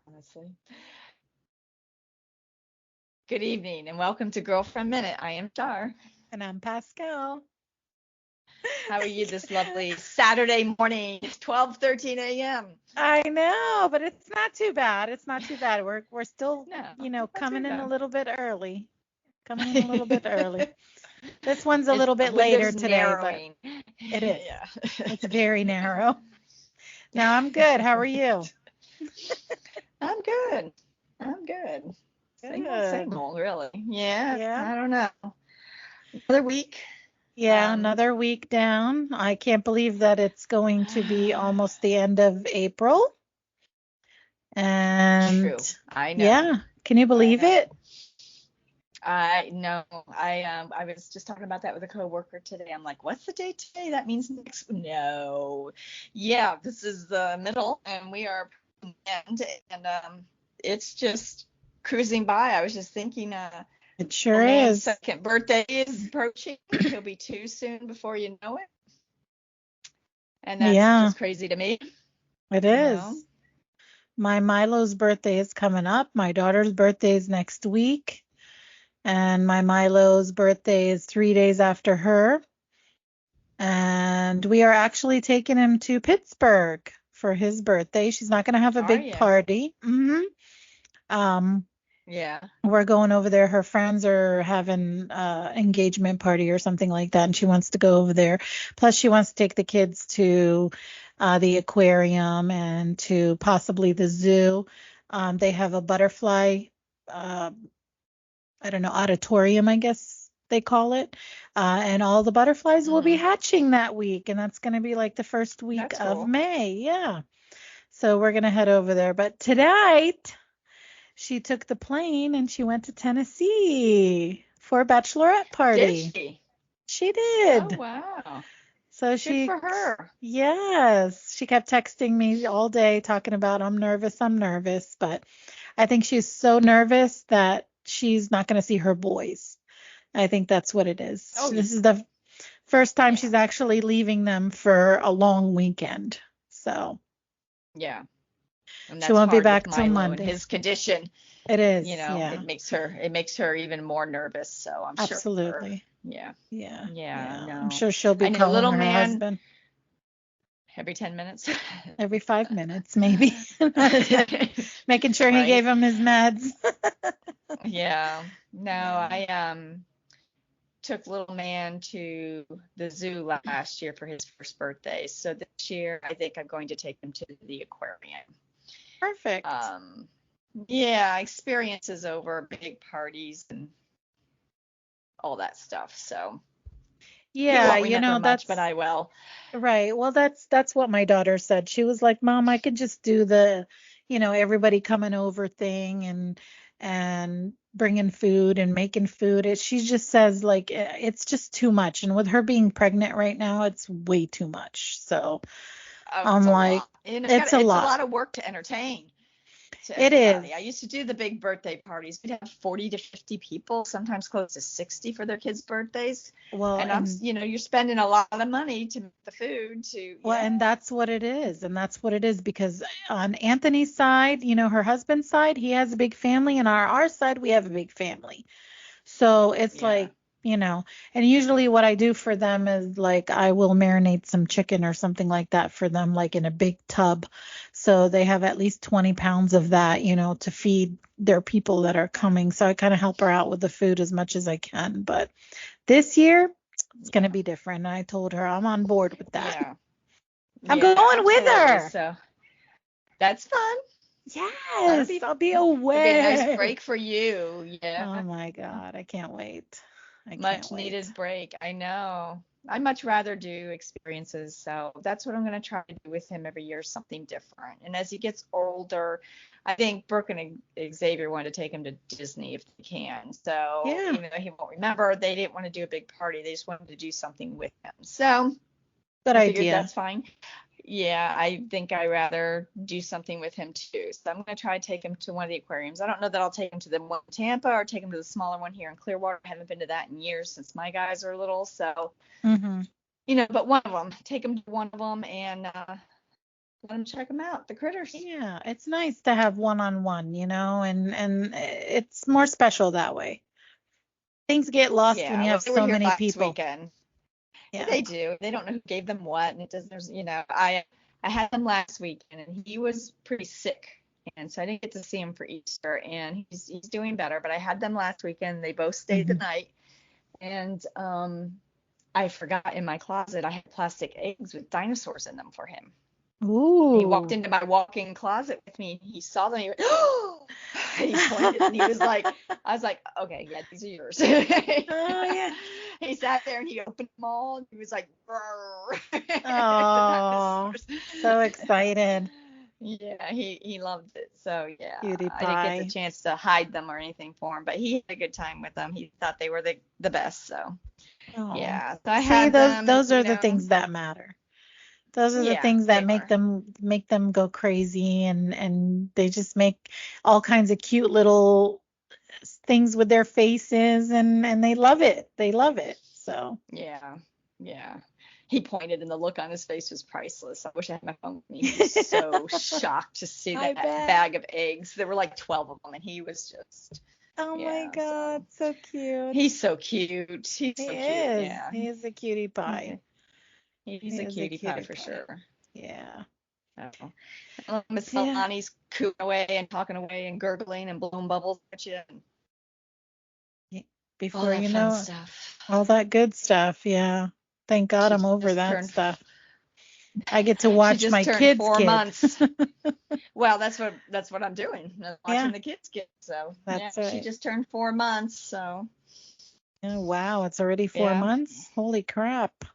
honestly. Good evening and welcome to Girlfriend Minute. I am Char. And I'm Pascal. How are you this lovely Saturday morning? It's 12:13 a.m. I know, but it's not too bad. It's not too bad. We're still, No, not too coming in a bad. little bit early. Coming in a little bit early. This one's a It's little the bit later window's today, but narrowing. it is. Yeah. It's very narrow. Now I'm good. How are you? I'm good. I'm good. Same Good. old, really. Yeah, Yeah. I don't know. Another week. Yeah, Um, another week down. I can't believe that it's going to be almost the end of April. And true. I know. yeah, can you I believe know. it? I know. I was just talking about that with a coworker today. I'm like, what's the date today? That means next. No. Yeah, this is the middle, and we are at the end, and it's just cruising by. I was just thinking, It little sure man's is. second birthday is approaching. He'll be two soon before you know it, and that's Yeah, just crazy to me. it You know. is. My Milo's birthday is coming up. My daughter's birthday is next week. And my Milo's birthday is 3 days after her. And we are actually taking him to Pittsburgh for his birthday. She's not going to have a Are big you? party. Um, Yeah. we're going over there. Her friends are having engagement party or something like that, and she wants to go over there. Plus, she wants to take the kids to the aquarium and to possibly the zoo. They have a butterfly, uh, I don't know, auditorium, I guess they call it. And all the butterflies will be Mm, hatching that week, and that's going to be like the first week that's of cool. May. Yeah. So we're going to head over there. But tonight, she took the plane and she went to Tennessee for a bachelorette Did party. she? She Oh, did. wow. So Good for her. yes, she kept texting me all day talking about I'm nervous, but I think she's so nervous that she's not going to see her boys. I think that's what it is. Oh, This is the first time yeah. she's actually leaving them for a long weekend. So Yeah. And she that's won't be hard with back till Milo and Monday. his condition. It You is, know, yeah, it makes her even more nervous. So I'm sure. absolutely. Yeah. Yeah, Yeah, yeah. I'm no. sure she'll I be know calling little her man husband every 10 minutes. every 5 minutes, maybe. Making sure he Right? gave him his meds. Yeah. No, Yeah. I took little man to the zoo last year for his first birthday. So this year I think I'm going to take him to the aquarium. Perfect. Um, yeah, experiences over big parties and all that stuff. So he Yeah, won't remember much, but that's I will. right. Well, that's what my daughter said. She was like, "Mom, I could just do the, everybody coming over thing and bringing food and making food." She just says like it's just too much. And with her being pregnant right now, it's way too much. So Oh, I'm it's a like, lot. And it's a it's a lot. lot of work to entertain to It everybody. I is. used to do the big birthday parties. We'd have 40 to 50 people, sometimes close to 60 for their kids' birthdays. Well, And you're spending a lot of money to make the food to, yeah, and that's what it is. And that's what it is because on Anthony's side, her husband's side, he has a big family, and on our side, we have a big family. So it's yeah, like, and usually what I do for them is like I will marinate some chicken or something like that for them, like in a big tub. So they have at least 20 pounds of that, to feed their people that are yeah, coming. So I kind of help her out with the food as much as I can. But this year, it's going to yeah, be different. I told her I'm on board with that. yeah, I'm yeah, going with absolutely. her. So that's fun. That'll Yes, be I'll be it'll be a nice away. break for you. Yeah. Oh my God, I can't wait. I can't Much wait. needed break. I know. I much rather do experiences, so that's what I'm going to try to do with him every year, something different. And as he gets older, I think Brooke and Xavier wanted to take him to Disney if they can. So Yeah, even though he won't remember, they didn't want to do a big party. They just wanted to do something with him. So good I figured idea. that's fine. Yeah, I think I rather do something with him too. So I'm going to try to take him to one of the aquariums. I don't know that I'll take him to the one in Tampa or take him to the smaller one here in Clearwater. I haven't been to that in years since my guys are little. So, Hmm. but one of them, take him to one of them and let them check them out, the critters. Yeah, it's nice to have one-on-one, and it's more special that way. Things get lost when Yeah, you well, have they were so here many last people. weekend. Yeah. They do. They don't know who gave them what, and it doesn't. I had him last weekend, and he was pretty sick, and so I didn't get to see him for Easter, and he's doing better. But I had them last weekend. They both stayed the Hmm. night, and I forgot in my closet I had plastic eggs with dinosaurs in them for him. He walked Ooh. into my walk-in closet with me. He saw them. He went, oh! He pointed and he was like, I was like, okay, yeah, these are yours. Oh yeah. He sat there and he opened them all and he was like, the Oh, dinosaurs. so excited. Yeah, he loved it. So yeah, Cutie I didn't get the pie. chance to hide them or anything for him, but he had a good time with them. He thought they were the best. So Oh. yeah, so I See, had those them, those are the things that matter. Those are the Yeah, things that they make are. them go crazy, and they just make all kinds of cute little things with their faces, and they love it. They love it. So, Yeah, yeah. He pointed and the look on his face was priceless. I wish I had my phone with me. He was so shocked to see I that bet. bag of eggs. There were like 12 of them and he was just, Oh my yeah, so God, so cute. he's so cute. He's He so cute. is. Yeah. He is a cutie He's pie. a, he's He a is a cutie pie cutie for pie. sure. Yeah. So, Miss Yeah. Alani's cooing away and talking away and gurgling and blowing bubbles at you and all Before that you fun know it, stuff. all that good stuff. Yeah. Thank God She I'm over just that turned stuff. I get to she watch just my turned kids' four kids. months. Well, that's what I'm doing. I'm watching Yeah, the kids get. So yeah, that's she right. just turned 4 months. So Oh, wow, it's already four yeah, months. Holy crap.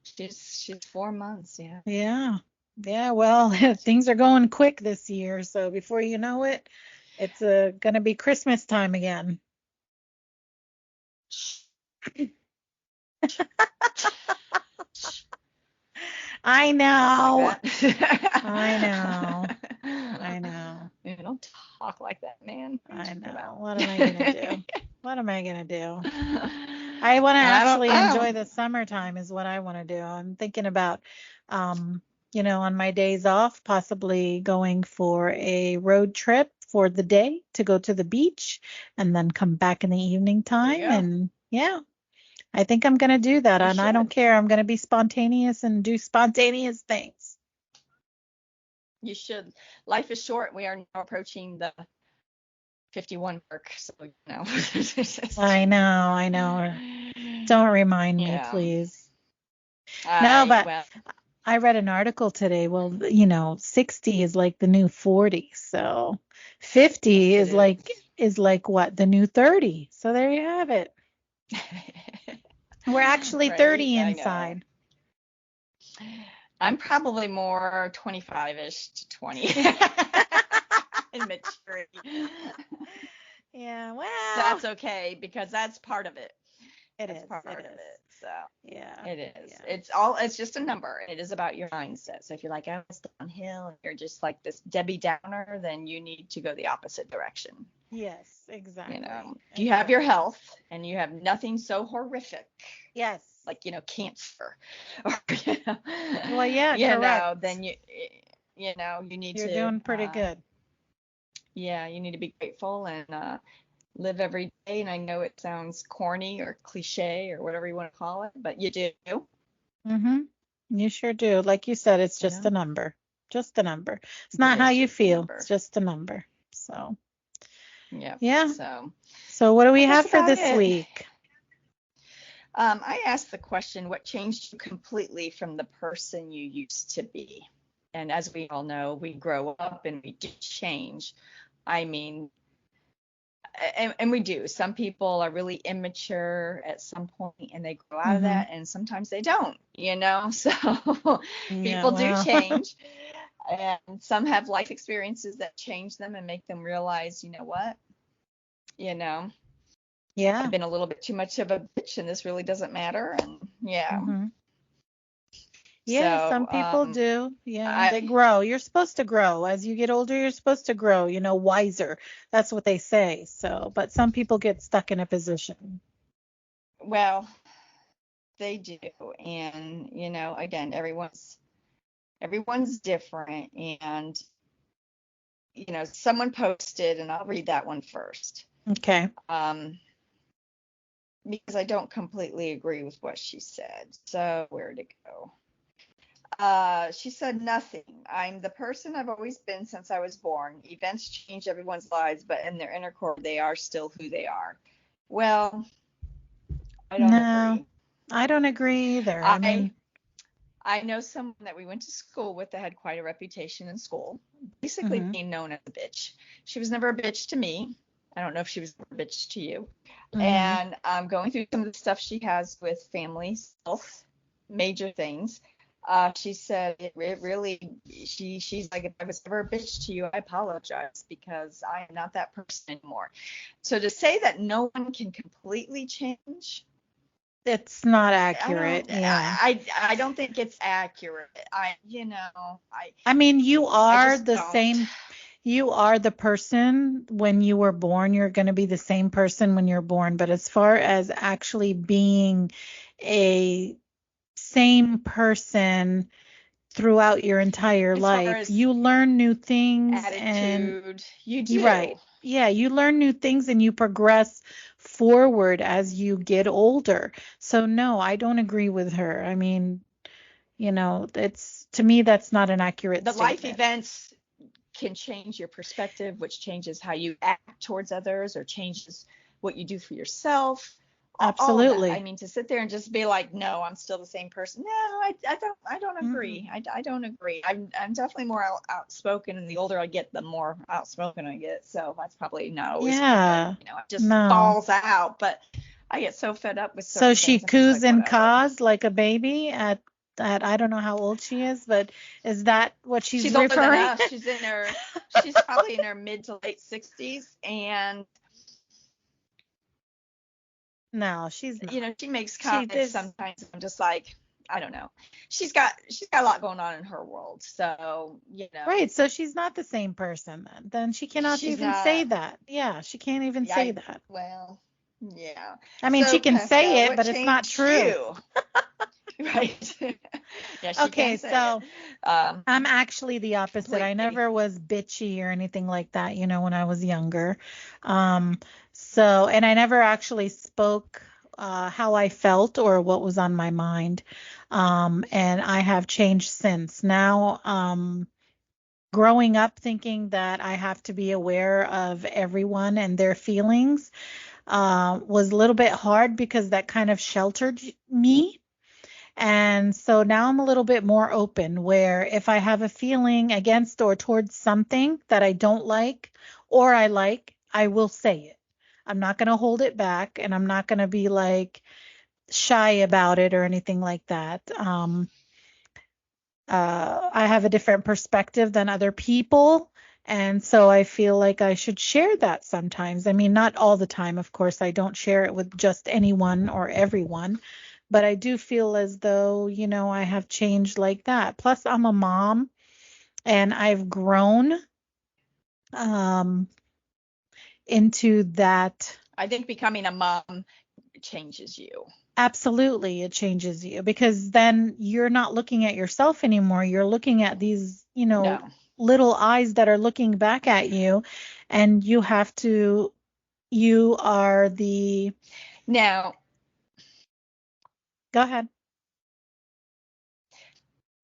she's 4 months. Yeah. Yeah. Yeah, well, things are going quick this year, so before you know it, it's gonna be Christmas time again. I Like know. that. I know. I know. Don't talk like that, man. What are you I talking know. about? What am I gonna do? What am I gonna do? I want to I don't actually know. enjoy the summertime is what I want to do. I'm thinking about, um, on my days off, possibly going for a road trip for the day to go to the beach and then come back in the evening There you time. go. And yeah, I think I'm going to do that. You And I don't should. care. I'm going to be spontaneous and do spontaneous things. You should. Life is short. We are now approaching the 51 mark. So I know. I know. Don't remind me, yeah. please. No, I but well, I read an article today. Well, 60 is like the new 40. So 50 yes, it is like what? The new 30. So there you have it. is. We're actually Right. 30 I know. inside. I'm probably more 25-ish to 20 in maturity. Yeah, well, That's okay because that's part of it. it That's is. part It of is. it. So Yeah. it is. Yeah. It's just a number. It is about your mindset. So if you're like, oh, it's downhill and you're just like this Debbie Downer, then you need to go the opposite direction. Yes, exactly. If you have your Exactly. health and you have nothing so horrific, Yes. like, cancer, or, Well, yeah, correct. then you need You're to, doing pretty good. yeah, you need to be grateful and live every day. And I know it sounds corny or cliche or whatever you want to call it, but you do, Mm-hmm. You sure do. Like you said, it's you just know, a number. Just a number. It's it not how is you just a feel. It's number. just a number. So, Yep. yeah. So So what do we that's have for about this it. week? I asked the question, what changed you completely from the person you used to be? And as we all know, we grow up and we do change. I mean, and we do. Some people are really immature at some point and they grow out of Mm-hmm. that, and sometimes they don't, So Yeah, people do well, change. And some have life experiences that change them and make them realize, you know what? You know, yeah. I've been a little bit too much of a bitch and this really doesn't matter. And yeah. Mm-hmm. Yeah, So some people do. Yeah, I they grow. You're supposed to grow. As you get older, you're supposed to grow, wiser. That's what they say. So, but some people get stuck in a position. well, they do. And again, everyone's Everyone's different. And, someone posted, and I'll read that one first. Okay. Because I don't completely agree with what she said. So where'd it go? She said, nothing. I'm the person I've always been since I was born. Events change everyone's lives, but in their inner core, they are still who they are. Well, I don't agree. I don't agree either. I know someone that we went to school with that had quite a reputation in school, basically being known as a bitch. She was never a bitch to me. I don't know if she was a bitch to you. And going through some of the stuff she has with family, health, major things. She said it really, she's like, if I was ever a bitch to you, I apologize, because I am not that person anymore. So to say that no one can completely change, it's not accurate. I don't think it's accurate. I mean, you are the same. You are the person when you were born. You're going to be the same person when you're born. But as far as actually being a same person throughout your entire life, you learn new things. Attitude, you do. Right. Yeah, you learn new things and you progress forward as you get older. So no, I don't agree with her. I mean, it's, to me, that's not an accurate statement. Life events can change your perspective, which changes how you act towards others or changes what you do for yourself. Absolutely. I mean, to sit there and just be like, no, I'm still the same person. No, I don't agree. I don't agree. I'm definitely more outspoken, and the older I get, the more outspoken I get. So that's probably not always good. It just falls out. But I get so fed up with certain things. So she coos and caws like a baby at I don't know how old she is, but is that what she's referring? Older than us. She's probably in her mid to late 60s, and no, she's not. She makes comments sometimes. I'm just like, I don't know. She's got a lot going on in her world, so Right, so she's not the same person then. Then she cannot even say that. Yeah, she can't even say that. Well, yeah. I mean, she can say it, but it's not true. Right. Yeah, okay, so I'm actually the opposite. Completely. I never was bitchy or anything like that, when I was younger. And I never actually spoke how I felt or what was on my mind. And I have changed since. Now, growing up thinking that I have to be aware of everyone and their feelings was a little bit hard because that kind of sheltered me. And so now I'm a little bit more open, where if I have a feeling against or towards something that I don't like or I like, I will say it. I'm not going to hold it back, and I'm not going to be like shy about it or anything like that. I have a different perspective than other people. And so I feel like I should share that sometimes. I mean, not all the time, of course. I don't share it with just anyone or everyone. But I do feel as though, I have changed like that. Plus, I'm a mom, and I've grown into that. I think becoming a mom changes you. Absolutely, it changes you, because then you're not looking at yourself anymore. You're looking at these, little eyes that are looking back at you, and you are the. Now, go ahead.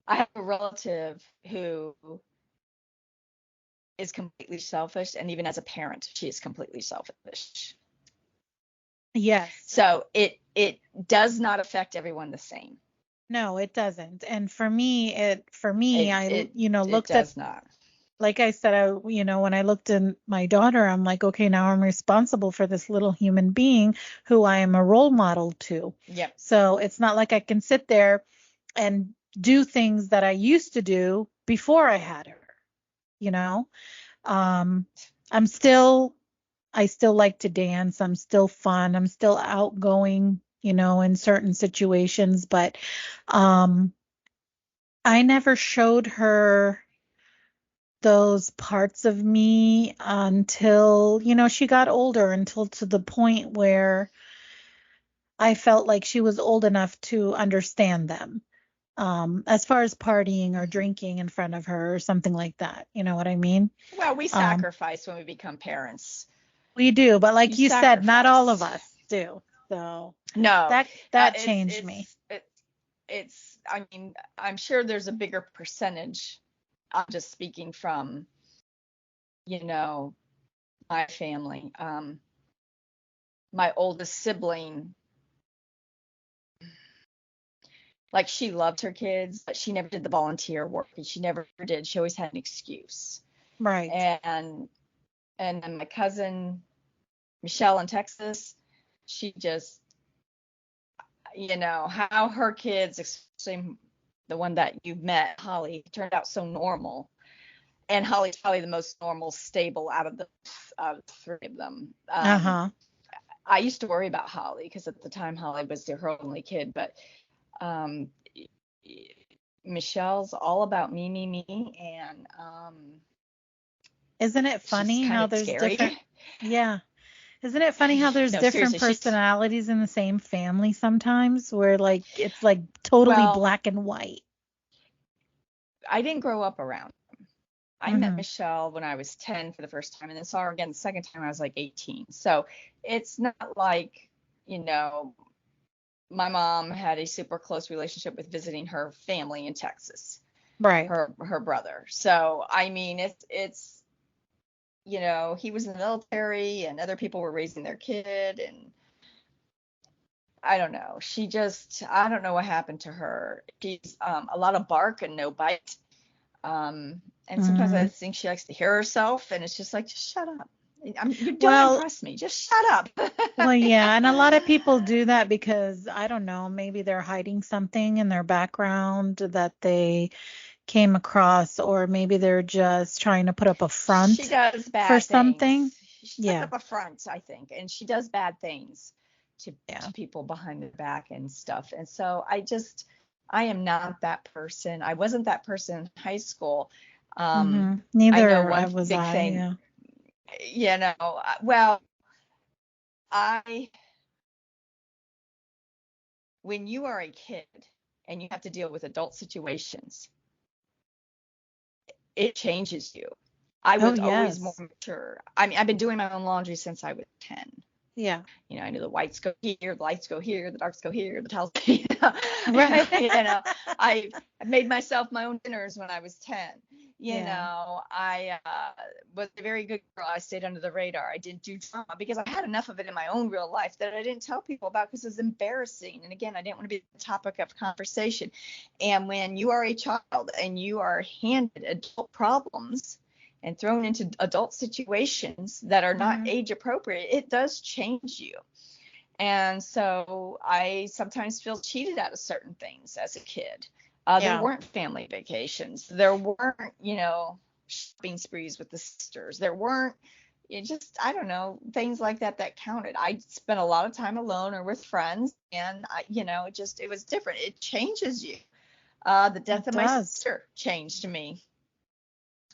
I have a relative who is completely selfish, and even as a parent, she is completely selfish. Yes. So it does not affect everyone the same. No, it doesn't. And for me, I looked at. It does not. Like I said, when I looked at my daughter, I'm like, okay, now I'm responsible for this little human being who I am a role model to. Yeah. So it's not like I can sit there and do things that I used to do before I had her. I still like to dance. I'm still fun. I'm still outgoing, in certain situations, but I never showed her those parts of me until, she got older, until to the point where I felt like she was old enough to understand them. as far as partying or drinking in front of her or something like that. You know what I mean? Well, we Um, sacrifice when we become parents. we do, but You like you said, not all of sacrifice. us do. So No, that it's changed me. it's. I mean, I'm sure there's a bigger percentage. I'm just speaking from, you know, my family. My oldest sibling, like she loved her kids, but she never did the volunteer work, and she never did. She always had an excuse. Right. And then my cousin Michelle in Texas, she just, how her kids, especially the one that you met, Holly, turned out so normal. And Holly's probably the most normal, stable out of the three of them. Uh-huh. I used to worry about Holly because at the time Holly was her only kid, but um, Michelle's all about me, and Isn't it she's funny kind how of there's different, scary. yeah. Isn't it funny how there's No, different seriously, she's personalities in the same family sometimes where like it's like totally well. black and white? I didn't grow up around. I met Mm-hmm. Michelle when I was 10 for the first time, and then saw her again the second time I was like 18. So it's not like, you know, my mom had a super close relationship with visiting her family in Texas, Right. her brother. So I mean, it's he was in the military, and other people were raising their kid, and I don't know. I don't know what happened to her. She's a lot of bark and no bite. And sometimes I Mm. think she likes to hear herself, and it's just like, just shut up. You don't Well, impress me. Just shut up. well, yeah, and a lot of people do that because I don't know, maybe they're hiding something in their background that they came across, or maybe they're just trying to put up a She front does for bad something. things. She puts Yeah. up a front, I think, and she does bad things Yeah. to people behind their back and stuff. And so I am not that person. I wasn't that person in high school. Mm-hmm. I know Neither one was big I. thing, Yeah. well, I when you are a kid and you have to deal with adult situations, it changes you. I Oh, was always more yes. mature. I mean, I've been doing my own laundry since I was 10. Yeah. I knew the whites go here, the lights go here, the darks go here, the towels, Right. I made myself my own dinners when I was 10. Yeah. I was a very good girl. I stayed under the radar. I didn't do drama because I had enough of it in my own real life that I didn't tell people about because it was embarrassing. And again, I didn't want to be the topic of conversation. And when you are a child and you are handed adult problems, and thrown into adult situations that are not Hmm. age appropriate, it does change you. And so I sometimes feel cheated out of certain things as a kid. There Yeah. weren't family vacations. There weren't, shopping sprees with the sisters. There weren't, I don't know, things like that counted. I spent a lot of time alone or with friends, and it was different. It changes you. The death It of my does. sister changed me.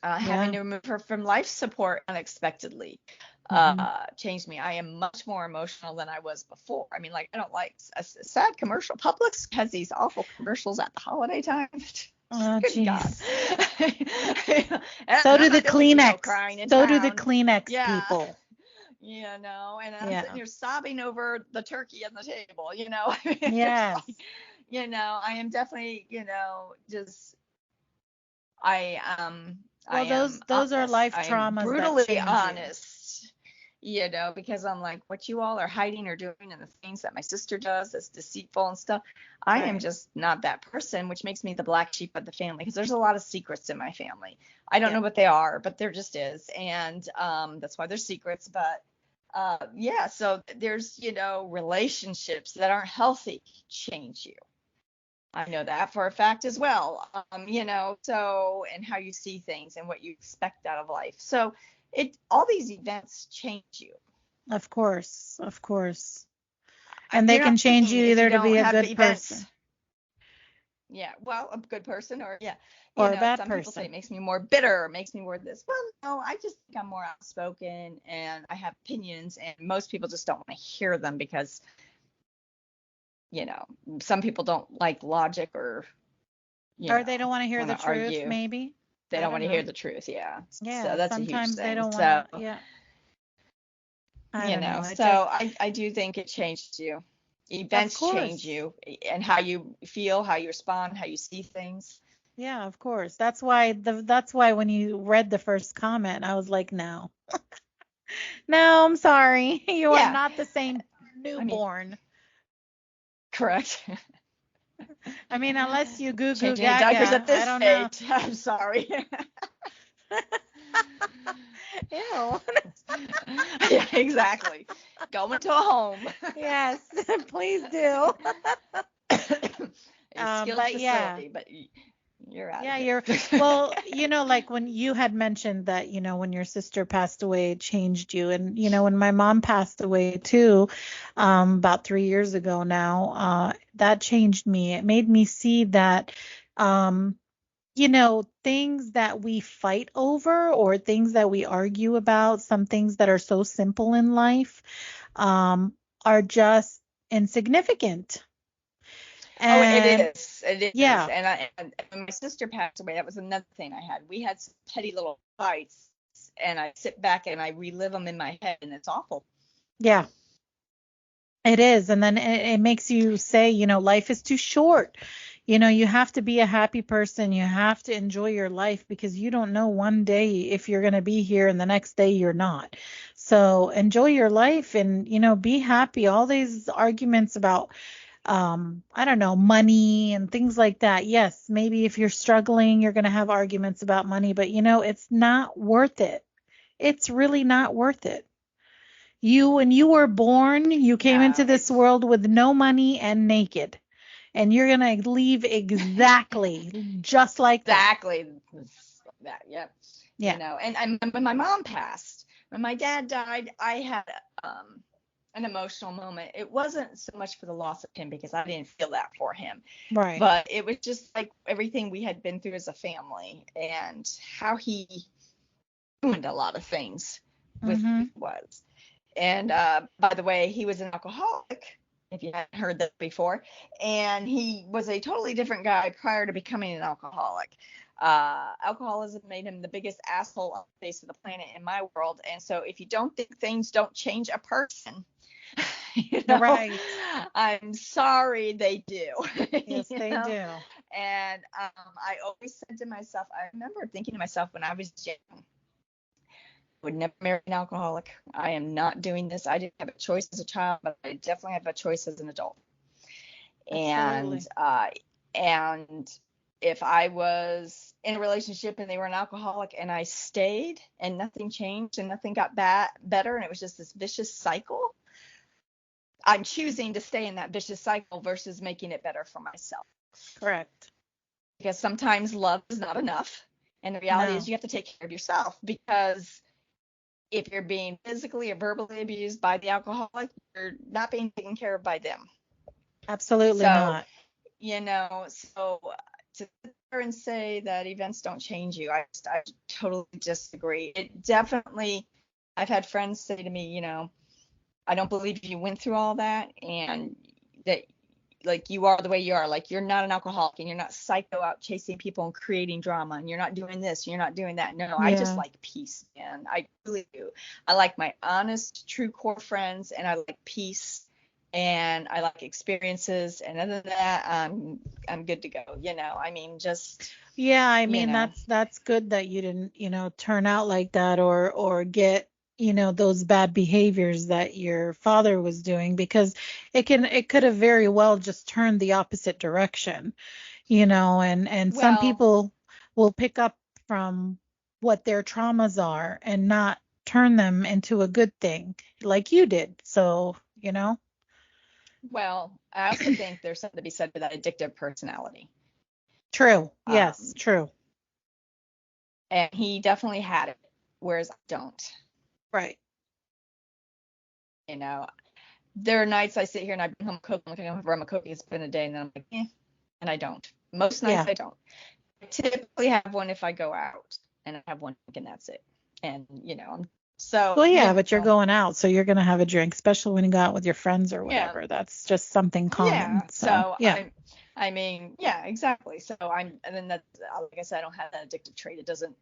Having Yeah. to remove her from life support unexpectedly Hmm. changed me. I am much more emotional than I was before. I mean, like, I don't like a sad commercial. Publix has these awful commercials at the holiday time. Oh, Good God. jeez. And So do I'm the not the only Kleenex. crying in So do the town. Kleenex Yeah. people. And I'm sitting Yeah. here sobbing over the turkey on the table. It's like, Yes. I am definitely, just I I Well, am those are honest. life I am traumas that brutally change you. honest, because I'm like, what you all are hiding or doing and the things that my sister does that's deceitful and stuff. I am Right. just not that person, which makes me the black sheep of the family because there's a lot of secrets in my family. I don't Yeah. know what they are, but there just is. And that's why they're secrets. But yeah, so there's, relationships that aren't healthy change you. I know that for a fact as well. And how you see things and what you expect out of life. So all these events change you. Of course. Of course. And they You're can not change living you if you either to don't be a have good events. person Yeah, well, a good person, or yeah, or a bad some people say person. it makes me more bitter, or makes me more this. Well, no, I just think I'm more outspoken and I have opinions, and most people just don't want to hear them because, some people don't like logic or Or they don't want to hear want the to truth, argue. maybe. They I don't don't want to hear know. the truth. Yeah. So Yeah, that's a huge sometimes they thing. don't want So, to. Yeah, I don't know. It so just, I do think it changed you. of Events change course. you and how you feel, how you respond, how you see things. Yeah, of course. That's why when you read the first comment, I was like, no. No, I'm sorry. You are Yeah. not the same I mean, newborn. correct. I mean, unless you goo goo Changing the diapers gaga, at I this don't know. age. I'm sorry. Ew. Yeah, exactly. Going to a home. Yes, please do. A skilled But yeah. facility, but you're out of Yeah, it. well, like when you had mentioned that, when your sister passed away, it changed you. And, when my mom passed away too, about 3 years ago now, that changed me. It made me see that, things that we fight over or things that we argue about, some things that are so simple in life, are just insignificant. Oh, it And is. It is. yeah, And when my sister passed away, that was another thing I had. We had some petty little fights, and I sit back and I relive them in my head, and it's awful. yeah. It is. And then it makes you say, life is too short. You have to be a happy person. You have to enjoy your life because you don't know one day if you're going to be here and the next day you're not. So enjoy your life and, be happy. All these arguments about, I don't know, money and things like that. Yes, maybe if you're struggling, you're going to have arguments about money, but, it's not worth it. It's really not worth it. When you were born, you came into No, this it's world with no money and naked. And you're going to leave exactly just like that. exactly that. Yep. Yeah. And when my mom passed, when my dad died, I had an emotional moment. It wasn't so much for the loss of him because I didn't feel that for him, Right. but it was just like everything we had been through as a family and how he ruined a lot of things with who Mm-hmm. he was. And by the way, he was an alcoholic, if you hadn't heard that before. And he was a totally different guy prior to becoming an alcoholic. Alcoholism made him the biggest asshole on the face of the planet in my world. And so if you don't think things don't change a person, Right. I'm sorry they do. Yes, you they know? do. And I always said to myself, I remember thinking to myself when I was young, would never marry an alcoholic. I am not doing this. I didn't have a choice as a child, but I definitely have a choice as an adult. And Absolutely. and if I was in a relationship and they were an alcoholic and I stayed and nothing changed and nothing got better and it was just this vicious cycle, I'm choosing to stay in that vicious cycle versus making it better for myself. Correct. Because sometimes love is not enough. And the reality is No. you have to take care of yourself because if you're being physically or verbally abused by the alcoholic, you're not being taken care of by them. Absolutely So, not. so to sit there and say that events don't change you, I totally disagree. It definitely, I've had friends say to me, I don't believe you went through all that and that like you are the way you are. Like you're not an alcoholic and you're not psycho out chasing people and creating drama and you're not doing this, and you're not doing that. No, I just Yeah. like peace, man. I really do. I like my honest, true core friends and I like peace and I like experiences. And other than that, I'm good to go. I mean, just, Yeah, I you mean know, that's good that you didn't, turn out like that or get, those bad behaviors that your father was doing because it could have very well just turned the opposite direction, and some well, people will pick up from what their traumas are and not turn them into a good thing like you did. So, I also think there's something to be said for that addictive personality. true. Yes, Um, true. and he definitely had it, whereas I don't. Right. You know, there are nights I sit here and I bring home a Coke. I'm like, I'm gonna run a Coke. It's been a day, and then I'm like, and I don't. Most nights Yeah. I don't. I typically have one if I go out, and I have one drink, and that's it. And Well, so yeah, but you're going out, so you're going to have a drink, especially when you go out with your friends or yeah, whatever. That's just something yeah. common. So, So yeah. I mean, yeah, exactly. So and then that, like I said, I don't have that addictive trait. It doesn't,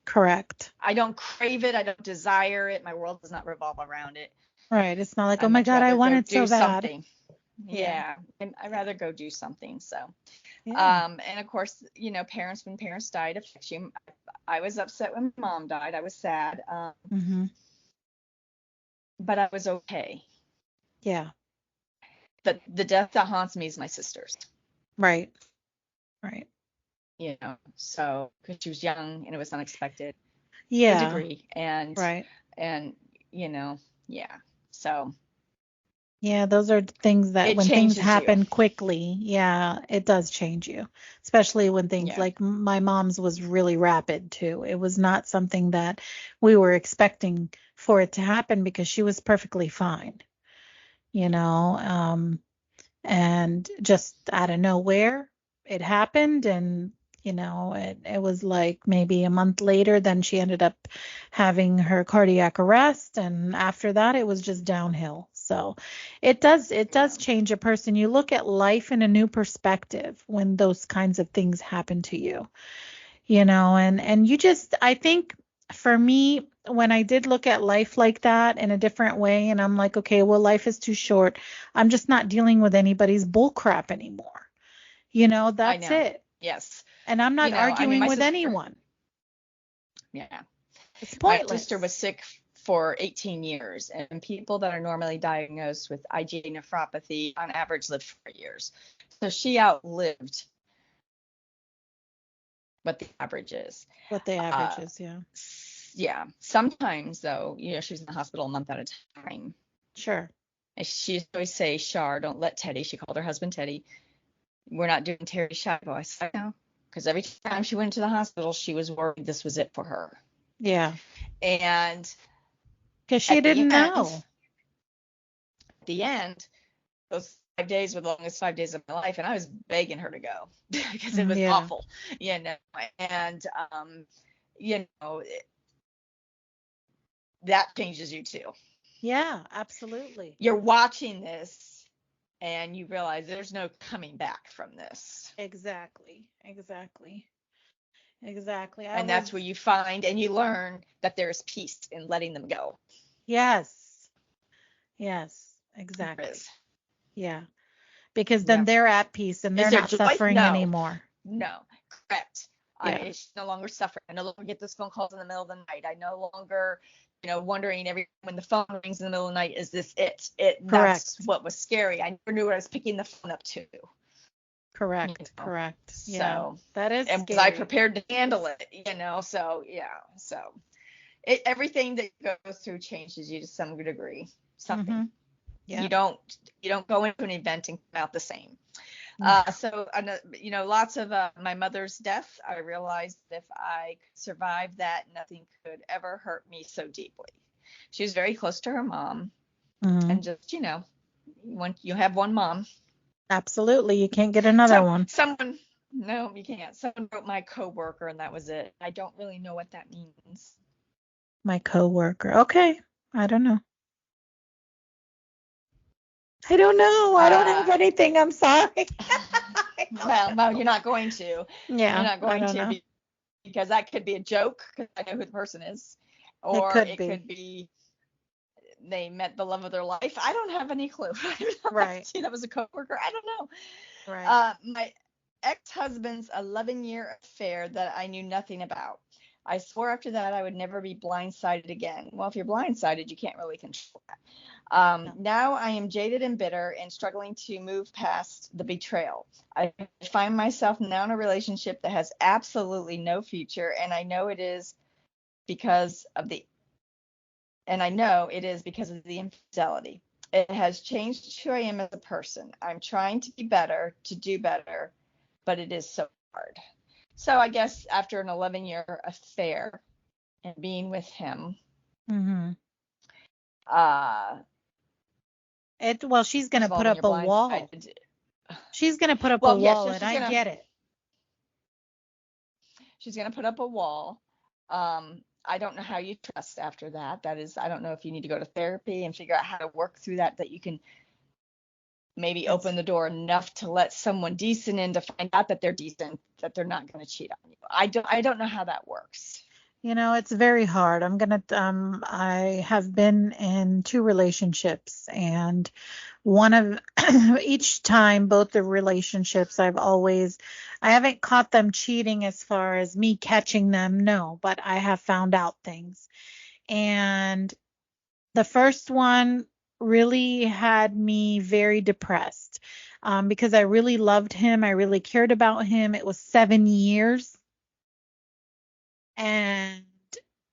Correct. I don't crave it. I don't desire it. My world does not revolve around it. Right. It's not like, I oh my much God, I rather want go it do so bad. something. Yeah. Yeah. I'd rather go do something. So, Yeah. and of course, when parents died, it affects you. I was upset when mom died. I was sad. Mm-hmm. But I was okay. Yeah. The death that haunts me is my sister's. Right. Right. So because she was young and it was unexpected to a Yeah. degree, and Right. and yeah. So Yeah, those are things that it when things changes you. happen quickly, yeah, it does change you. Especially when things Yeah. like my mom's was really rapid too. It was not something that we were expecting for it to happen because she was perfectly fine, you know, and just out of nowhere it happened, and it was like maybe a month later then she ended up having her cardiac arrest, and after that it was just downhill. So it does Yeah. change a person. You look at life in a new perspective when those kinds of things happen to you, and you just, I think, for me, when I did look at life like that in a different way, and I'm like, okay, well, life is too short. I'm just not dealing with anybody's bull crap anymore. I That's know. it. Yes. And I'm not I mean, arguing my with sister. anyone. Yeah. It's My sister pointless. was sick for 18 years, and people that are normally diagnosed with IgA nephropathy on average live 4 years. So she outlived what the average is. What the average Uh, is, yeah. yeah. Sometimes though, she was in the hospital a month at a time. Sure. And she always say, Shar, don't let Teddy. She called her husband Teddy. We're not doing Terry Schiavo. I said, no, because every time she went to the hospital, she was worried this was it for her. Yeah. And Because she at the didn't end, know. those 5 days were the longest 5 days of my life, and I was begging her to go because it Mm, was yeah. awful, and you know, that changes you too. Yeah, absolutely. You're watching this and you realize there's no coming back from this. Exactly. Exactly. Exactly. I And that's was, where you find and you learn that there's peace in letting them go. yes. Yes, There exactly. is. Yeah. Because then Yep. they're at peace and Is they're there not joy? suffering No. anymore. No. Correct. Yeah. I no longer suffer. I no longer get those phone calls in the middle of the night. I no longer, wondering when the phone rings in the middle of the night, is this it? That's Correct. what was scary. I never knew what I was picking the phone up to. You Correct. know. Correct. Yeah. So, That is and was I scary. prepared to handle it? So yeah. So everything that goes through changes you to some degree. Something. Mm-hmm. You Yeah. don't you don't go into an event and come out the same. No. So, lots of my mother's death, I realized that if I could survive that, nothing could ever hurt me so deeply. She was very close to her mom, Mm-hmm. and just, you have one mom. Absolutely. You can't get another So one. someone, no, you can't. Someone wrote my coworker, and that was it. I don't really know what that means. My coworker. Okay. I don't know. I don't know. I don't have Uh, anything. I'm sorry. well, you're not going to. You're Yeah, not I going don't to know. because that could be a joke because I know who the person is, It or could it be. could be they met the love of their life. I don't have any clue. Right. See, that was a coworker. I don't know. Right. My ex-husband's 11-year affair that I knew nothing about. I swore after that I would never be blindsided again. Well, if you're blindsided, you can't really control that. No. Now I am jaded and bitter and struggling to move past the betrayal. I find myself now in a relationship that has absolutely no future, and I know it is because of the infidelity. It has changed who I am as a person. I'm trying to be better, to do better, but it is so hard. So I guess after an 11-year affair and being with him, Mm-hmm. uh, Well, she's first gonna of all, put when you're up a wall. blindsided, She's gonna put up a well, yeah, wall, and she's I gonna get it. put up a wall. I don't know how you trust after that. That is, I don't know if you need to go to therapy and figure out how to work through that you can maybe It's, open the door enough to let someone decent in to find out that they're decent, that they're not going to cheat on you. I don't know how that works. it's very hard. I have been in two relationships, and one of each time, both the relationships, I haven't caught them cheating as far as me catching them, no, but I have found out things. And the first one really had me very depressed, because I really loved him. I really cared about him. It was 7 years. And,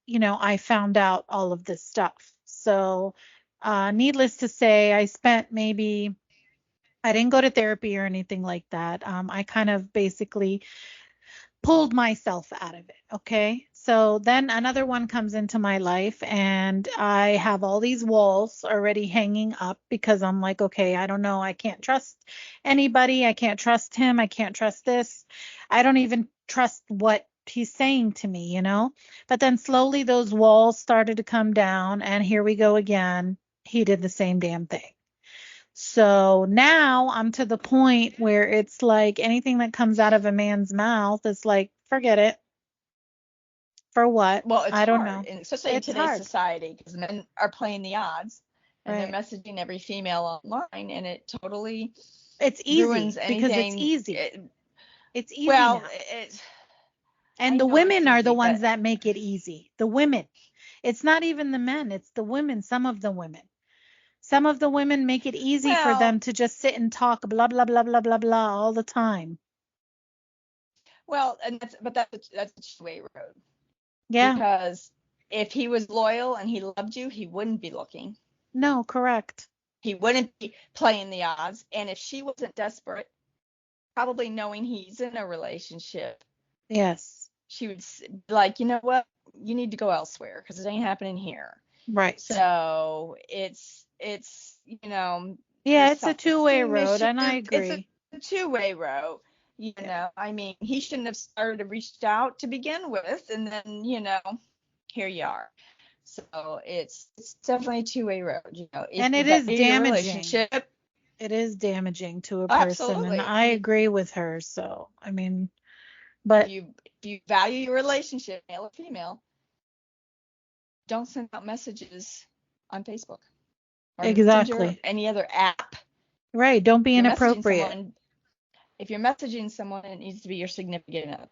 I found out all of this stuff. So, needless to say, I didn't go to therapy or anything like that. I kind of basically pulled myself out of it. Okay. So then another one comes into my life, and I have all these walls already hanging up because I'm like, okay, I don't know. I can't trust anybody. I can't trust him. I can't trust this. I don't even trust what he's saying to me. But then slowly those walls started to come down, and here we go again. He did the same damn thing. So now I'm to the point where it's like anything that comes out of a man's mouth is like, forget it. For what? Well, it's I don't hard, know. and especially in It's today's hard. society, because men are playing the odds and they're Right. messaging every female online, and it totally It's ruins easy because it's anything. easy. It's easy Well, now. I And the know it's women are the easy, ones but that make it easy. The women. It's not even the men, it's the women, some of the women. Some of the women make it easy for them well, to just sit and talk blah blah blah blah blah blah all the time. and that's a two-way road, Yeah. because if he was loyal and he loved you, he wouldn't be looking. No, correct. He wouldn't be playing the odds. And if she wasn't desperate, probably knowing he's in a relationship, Yes. she would be like, you know what? You need to go elsewhere because it ain't happening here. Right. So Yeah, there's it's a two-way self-esteem road, issues. and I It's a agree. two-way road. Yeah. I mean, he shouldn't have started to reach out to begin with, and then, here you are. So it's definitely a two-way road. If And you it is value your damaging. relationship, It is damaging to a person, and absolutely. I And agree with her. So, if but you value your relationship, male or female, don't send out messages on Facebook or Messenger or exactly. any other app. Right. Don't be If you're messaging inappropriate. someone, if you're messaging someone, it needs to be your significant other.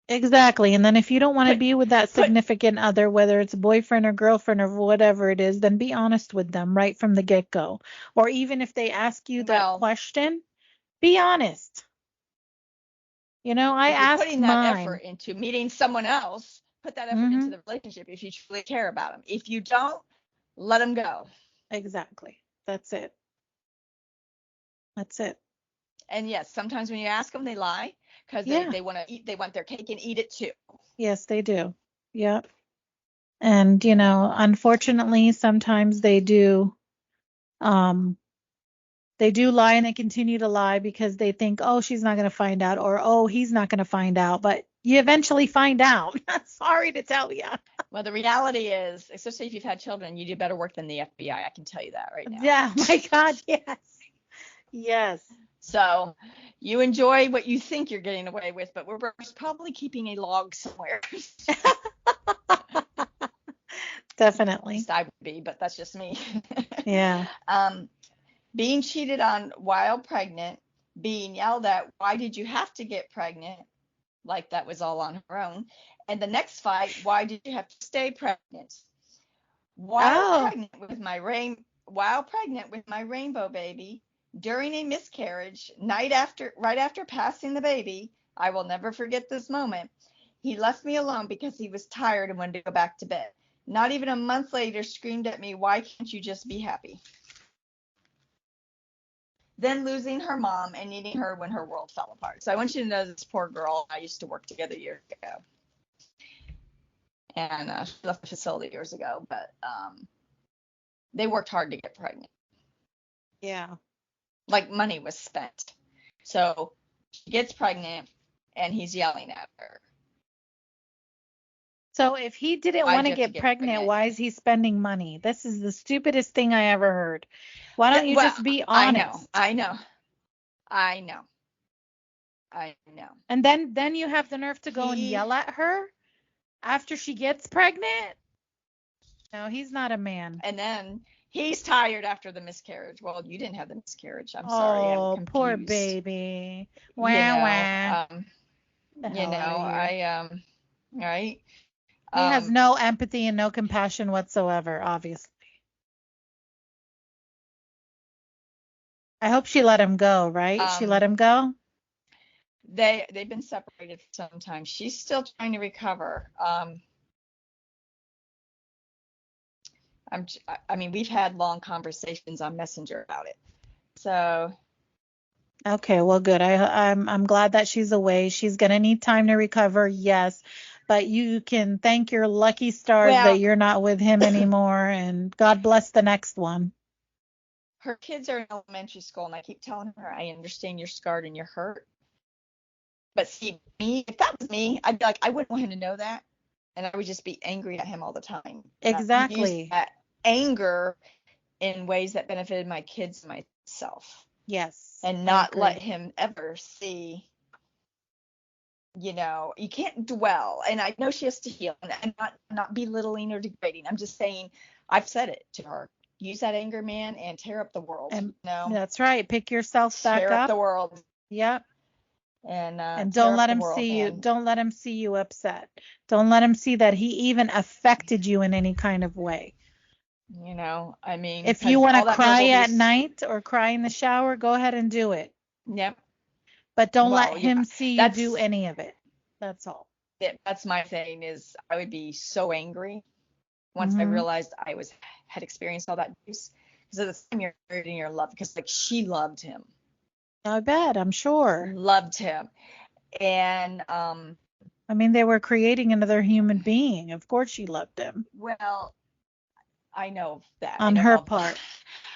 Exactly. And then if you don't want to Put be with that put significant other, whether it's boyfriend or girlfriend or whatever it is, then be honest with them right from the get-go. Or even if they ask you that well, question, be honest. I if you're asked putting that effort mine. into meeting someone else, put that effort into Hmm. the relationship if you truly care about them. If you don't, let them go. Exactly. That's it. That's it. And yes, sometimes when you ask them, they lie because Yeah. they want to eat. They want their cake and eat it too. Yes, they do. Yeah. And, unfortunately, sometimes um, they do lie and they continue to lie because they think, oh, she's not going to find out, or oh, he's not going to find out. But you eventually find out. Sorry to tell you. Well, the reality is, especially if you've had children, you do better work than the FBI. I can tell you that right now. Yeah, my God, yes. Yes. So you enjoy what you think you're getting away with, but we're probably keeping a log somewhere. At Definitely. least I would be, but that's just me. Yeah. um, being cheated on while pregnant, being yelled at, why did you have to get pregnant? Like that was all on her own. And the next fight, why did you have to stay pregnant? While Oh, pregnant with my rain, while pregnant with my rainbow baby, during a miscarriage, right after passing the baby, I will never forget this moment. He left me alone because he was tired and wanted to go back to bed. Not even a month later, screamed at me, why can't you just be happy? Then losing her mom and needing her when her world fell apart. So I want you to know this poor girl. I used to work together years ago, and she left the facility years ago, but they worked hard to get pregnant. yeah. Like money was spent. So she gets pregnant and he's yelling at her. So if he didn't Why'd want to you have to get get pregnant, pregnant? why is he spending money? This is the stupidest thing I ever heard. Why Yeah, don't you well, just be I know, honest? I know, I know, I know. And then you have the nerve to go and He yell at her after she gets pregnant? No, he's not a man. and then he's tired after the miscarriage. Well, you didn't have the miscarriage. I'm sorry, I'm Oh, poor confused. baby. You Wah know, wah. The hell out of here. right. He has Um, no empathy and no compassion whatsoever, obviously. I hope she let him go, right? She let um, him go? they've been separated for some time. She's still trying to recover. I mean, we've had long conversations on Messenger about it. So, Okay, well, good. I'm glad that she's away. She's gonna need time to recover, yes, but you can thank your lucky stars that well, you're not with him anymore, and God bless the next one. her kids are in elementary school, and I keep telling her, I understand you're scarred and you're hurt. But see, me, if that was me, I'd be like, I wouldn't want him to know that. And I would just be angry at him all the time. And I would use Exactly. that anger in ways that benefited my kids and myself. Yes, And I not let agree. him ever see, you can't dwell. And I know she has to heal. And I'm not belittling or degrading. I'm just saying, I've said it to her. Use that anger, man, and tear up the world. And that's right. Pick yourself back Tear up up. the world. Yep. And And tear don't up let the him world, see you. man. Don't let him see you upset. Don't let him see that he even affected you in any kind of way. I mean, If you because want to all that verbal cry at abuse. night or cry in the shower, go ahead and do it. Yep. But don't let Well, yeah, him see you do that's any of it. That's all. that's my thing is I would be so angry once I Hmm. realized had experienced all that abuse. Because at the time you're in your love, because like she I bet, I'm sure. loved him, and I mean, they were creating another human being. Of course she loved him. well, I know that. I On know her all. part.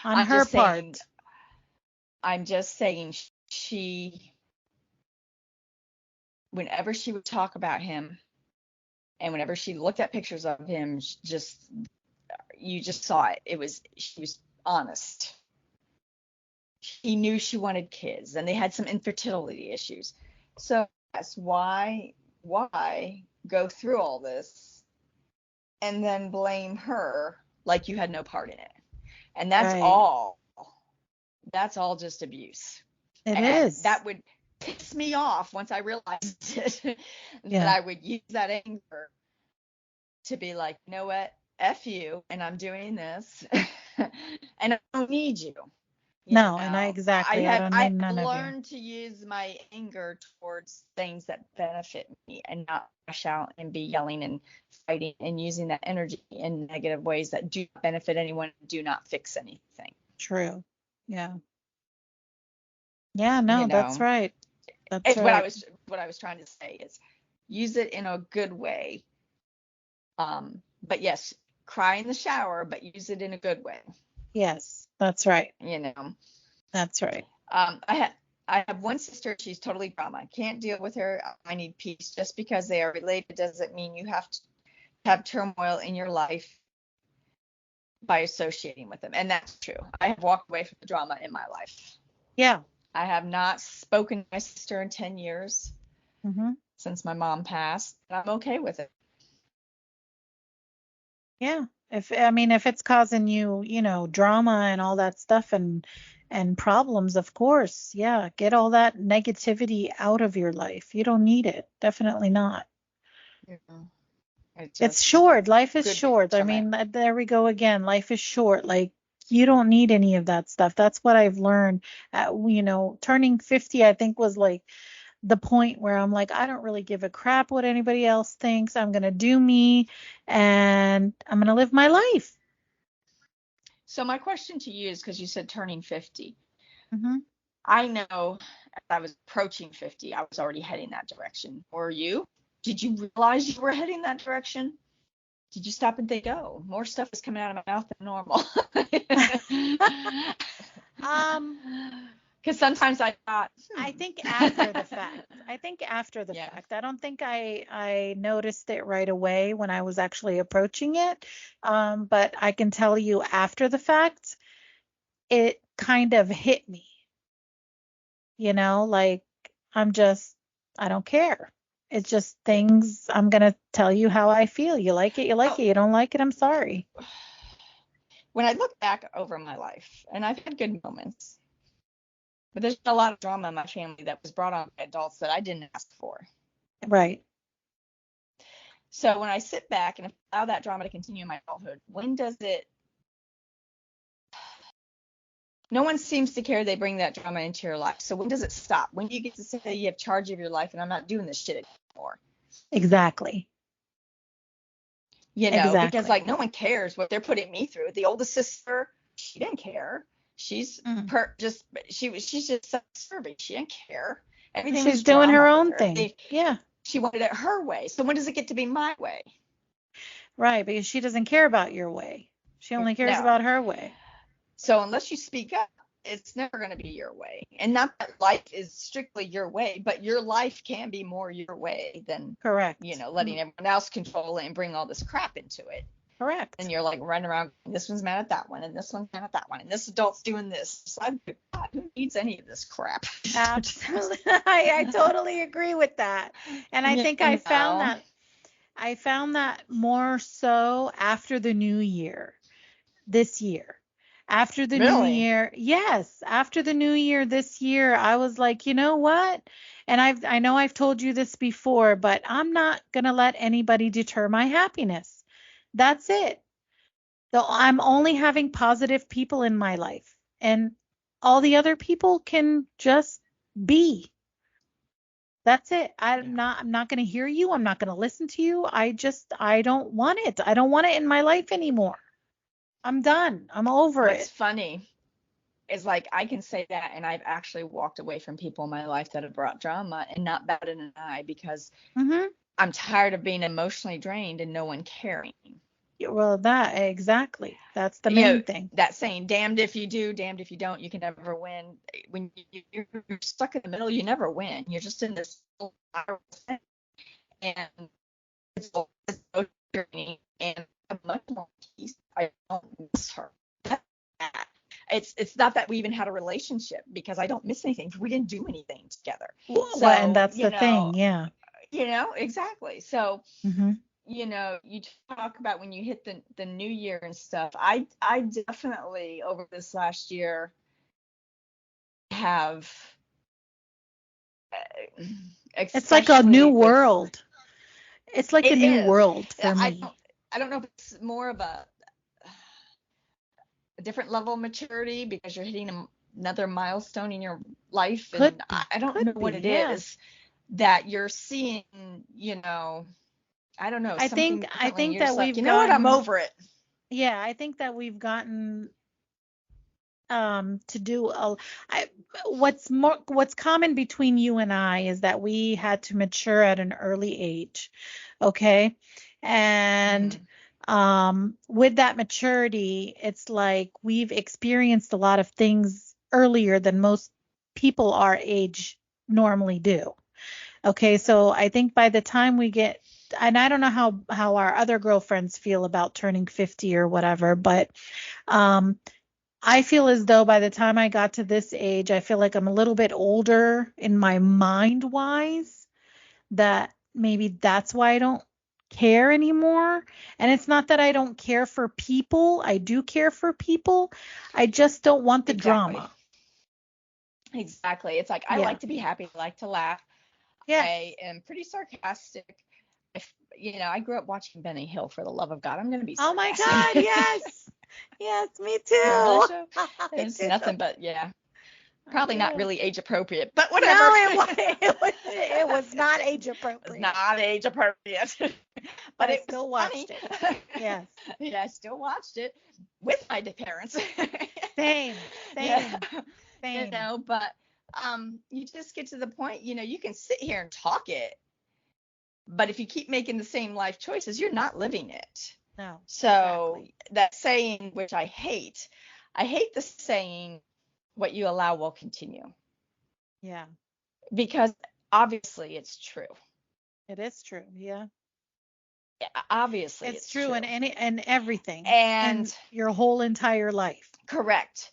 On I'm her just saying. part. I'm just saying she, whenever she would talk about him, and whenever she looked at pictures of him, you just saw it. She was honest. She knew she wanted kids, and they had some infertility issues. So that's why go through all this and then blame her like you had no part in it. And Right. that's all just abuse. It And is. that would piss me off once I realized it, that Yeah. I would use that anger to be like, you know what, F you, and I'm doing this, and I don't need you. No, and exactly. I don't I need have none of you. learned to use my anger towards things that benefit me and not lash out and be yelling and fighting and using that energy in negative ways that do not benefit anyone, do not fix anything. True. Yeah. Yeah, You no, that's know, right. That's it's right. what I was trying to say is use it in a good way. But yes, cry in the shower, but use it in a good way. Yes, that's right. You know, That's right. um, I had I have one sister. She's totally drama. Can't deal with her. I need peace. Just because they are related doesn't mean you have to have turmoil in your life by associating with them. And that's true. I have walked away from the drama in my life. Yeah. I have not spoken to my sister in 10 years Hmm. since my mom passed. And I'm okay with it. Yeah. If it's causing you, drama and all that stuff and problems, of course. Yeah, get all that negativity out of your life. You don't need it. Definitely not. Yeah. It It's just short. Life is good short. I from it. mean, there we go again. Life is short. Like you don't need any of that stuff. That's what I've learned. Turning 50, I think was like the point where I'm like, I don't really give a crap what anybody else thinks. I'm going to do me and I'm going to live my life. So my question to you is because you said turning 50. Hmm. I know as I was approaching 50, I was already heading that direction. Were you? Did you realize you were heading that direction? Did you stop and think, oh, more stuff is coming out of my mouth than normal? Um, Because sometimes I thought, I think after the fact. yeah. I don't think I noticed it right away when I was actually approaching it. But I can tell you after the fact, it kind of hit me, like I'm just, I don't care. It's just things. I'm going to tell you how I feel. You like it, you like Oh, it. You don't like it, I'm sorry. when I look back over my life, and I've had good moments, but there's a lot of drama in my family that was brought on by adults that I didn't ask for. Right. So when I sit back and allow that drama to continue in my adulthood, when does it? No one seems to care they bring that drama into your life. So when does it stop? When do you get to say you have charge of your life and I'm not doing this shit anymore? Exactly. Because Exactly. like no one cares what they're putting me through. The oldest sister, she didn't care. She's Mm. she's just self-serving. She didn't care. Everything She's was doing her drama with own her. thing. Yeah. She wanted it her way. So when does it get to be my way? Right. Because she doesn't care about your way. She only cares No. about her way. So unless you speak up, it's never going to be your way. And not that life is strictly your way, but your life can be more your way than, Correct. letting everyone else control it and bring all this crap into it. Correct. And you're like running around, this one's mad at that one, and this one's mad at that one, and this adult's doing this. So God, who needs any of this crap? Absolutely. I totally agree with that. And I think I found that more so after the new year, this year. After the new Really? year, yes, after the new year this year, I was like, you know what? And I know I've told you this before, but I'm not going to let anybody deter my happiness. That's it. So I'm only having positive people in my life, and all the other people can just be. That's it. Yeah. I'm not going to hear you. I'm not going to listen to you. I don't want it. I don't want it in my life anymore. I'm done. I'm over What's it. funny is like I can say that, and I've actually walked away from people in my life that have brought drama and not batted an eye because Mhm. I'm tired of being emotionally drained and no one caring. Well, that exactly. That's the You know, main thing. that saying, damned if you do, damned if you don't, you can never win. When you're stuck in the middle, you never win. You're just in this and it's so draining and I'm much more peace. I don't miss her. It's not that we even had a relationship because I don't miss anything. We didn't do anything together. Well, and So, that's the thing. Yeah. Exactly. So, Mhm. you talk about when you hit the new year and stuff. I definitely over this last year have It's like a new especially with world. It's like a it new is. world for I me. don't I don't know if it's more of a different level of maturity because you're hitting another milestone in your life, Could and I, be. I don't know Could be. what it Yeah. is that you're seeing. I don't know, something I differently, and think you're that just like, we've you know what, I'm gotten over it. yeah, I think that we've gotten to do what's common between you and I is that we had to mature at an early age. Okay? And Mm-hmm. with that maturity, it's like we've experienced a lot of things earlier than most people our age normally do. Okay, so I think by the time we get, and I don't know how our other girlfriends feel about turning 50 or whatever, but um I feel as though by the time I got to this age, I feel like I'm a little bit older in my mind wise, that maybe that's why I don't care anymore. And it's not that I don't care for people. I do care for people. I just don't want the Exactly. drama. Exactly. It's like I Yeah. like to be happy, I like to laugh. Yes. I am pretty sarcastic. I grew up watching Benny Hill, for the love of God. I'm going to be Oh my sarcastic. God. Yes. Yes, me Remember that too. show? I It's do. nothing but, yeah, I probably not do. really age appropriate, but No, whatever. it was not age It's appropriate, not age appropriate, but but I it was still funny. watched it. Yes. Yeah, I still watched it with my parents. Same. Yeah, Same. Same. but you just get to the point, you can sit here and talk it, but if you keep making the same life choices, you're not living it. No, So exactly. that saying, which I hate the saying, what you allow will continue. Yeah. Because obviously it's true. It is true. Yeah. Obviously It's it's true in true. everything And and your whole entire life. correct.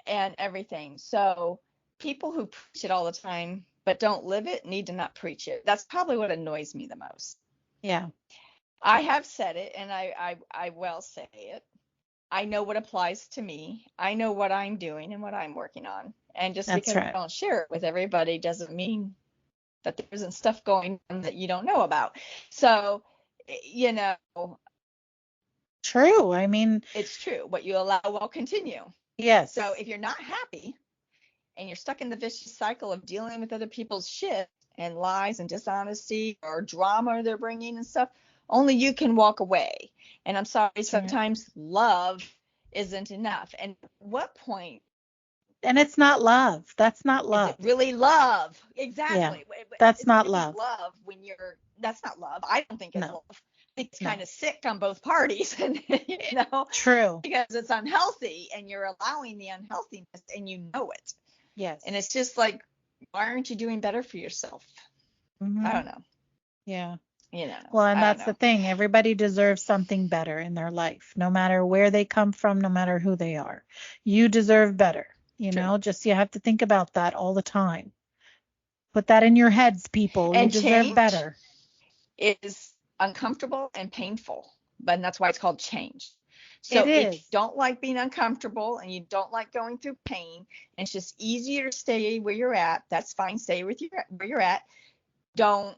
And everything. So people who preach it all the time but don't live it need to not preach it. That's probably what annoys me the most. Yeah. I have said it, and I will say it. I know what applies to me. I know what I'm doing and what I'm working on. And just That's because I right. don't share it with everybody doesn't mean that there isn't stuff going on that you don't know about. So, you know, True. I mean, it's true. What you allow will continue. yes. So if you're not happy and you're stuck in the vicious cycle of dealing with other people's shit and lies and dishonesty or drama they're bringing and stuff, only you can walk away. And I'm sorry, That's right. sometimes love isn't enough. And at what point And it's not love. That's not is it love. really love? Yeah. Exactly. That's Is it not really love. love when you're, that's not love. I don't think it's No. love. I think it's No. kind of sick on both parties, and True. because it's unhealthy and you're allowing the unhealthiness and you know it. Yes. And it's just like, why aren't you doing better for yourself? Mm-hmm. I don't know. Yeah. You know. Well, and I don't that's the know. thing. Everybody deserves something better in their life, no matter where they come from, no matter who they are. You deserve better. True. Just you have to think about that all the time. Put that in your heads, people. You And deserve change better. is uncomfortable and painful, but that's why it's called change. It So if you is. don't like being uncomfortable and you don't like going through pain, and it's just easier to stay where you're at, that's fine. Stay with you where you're at. Don't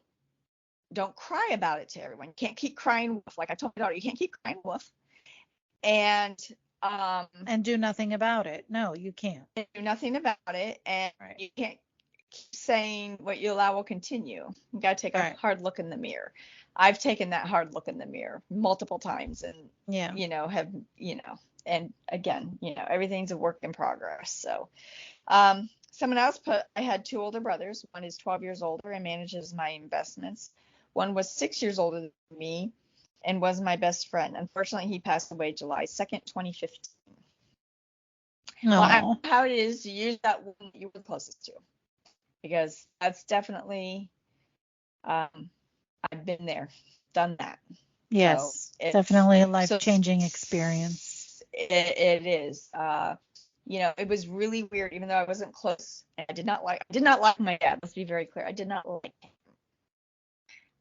cry about it to everyone. You can't keep crying wolf. Like I told my daughter, you can't keep crying wolf. And do nothing about it. No, you can't. do nothing about it, and Right. you can't keep saying what you allow will continue. You got to take a Right. hard look in the mirror. I've taken that hard look in the mirror multiple times, and Yeah. have and again, everything's a work in progress. So someone else put, I had two older brothers. One is 12 years older and manages my investments. One was 6 years older than me and was my best friend. Unfortunately, he passed away July 2nd, 2015. Well, I No. know how it is to use that one that you were closest to, because that's definitely, I've been there, done that. Yes. So Definitely a life-changing experience. It is. It was really weird, even though I wasn't close. And I did not like my dad. Let's be very clear. I did not like him.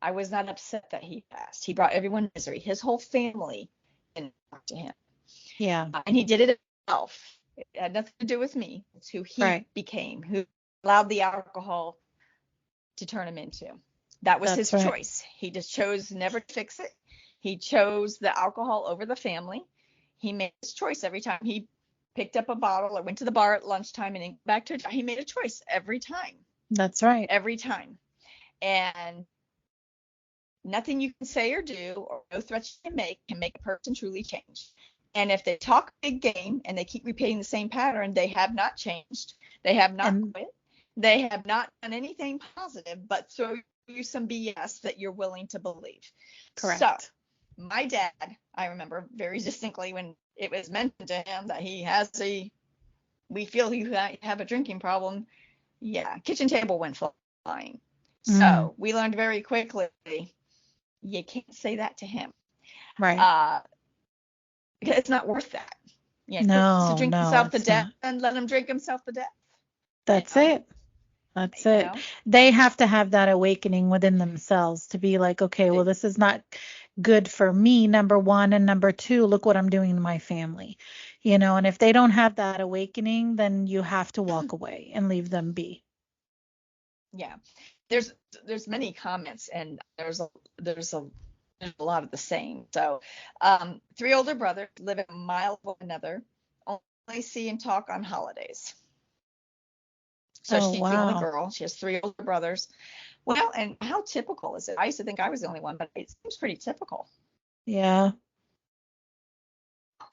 I was not upset that he passed. He brought everyone misery. His whole family didn't talk to him. Yeah. And he did it himself. It had nothing to do with me. It's who he became, who allowed the alcohol to turn him into. That was his choice. He just chose never to fix it. He chose the alcohol over the family. He made his choice every time he picked up a bottle or went to the bar at lunchtime and then back to it. He made a choice every time. That's right. Every time. And nothing you can say or do, or no threats you can make a person truly change. And if they talk big game and they keep repeating the same pattern, they have not changed. They have not quit. They have not done anything positive, but throw you some BS that you're willing to believe. Correct. So my dad, I remember very distinctly when it was mentioned to him that we feel you have a drinking problem. Yeah, kitchen table went flying. So we learned very quickly, you can't say that to him. Right. Because it's not worth that. No, to drink himself to death and let him drink himself to death. That's it. That's it. They have to have that awakening within themselves to be like, okay, well, this is not good for me, number one. And number two, look what I'm doing to my family. And if they don't have that awakening, then you have to walk away and leave them be. Yeah. There's many comments, and there's a lot of the same. So 3 older brothers live a mile from one another, only see and talk on holidays. So she's the only girl. She has 3 older brothers. Well, and how typical is it? I used to think I was the only one, but it seems pretty typical. Yeah.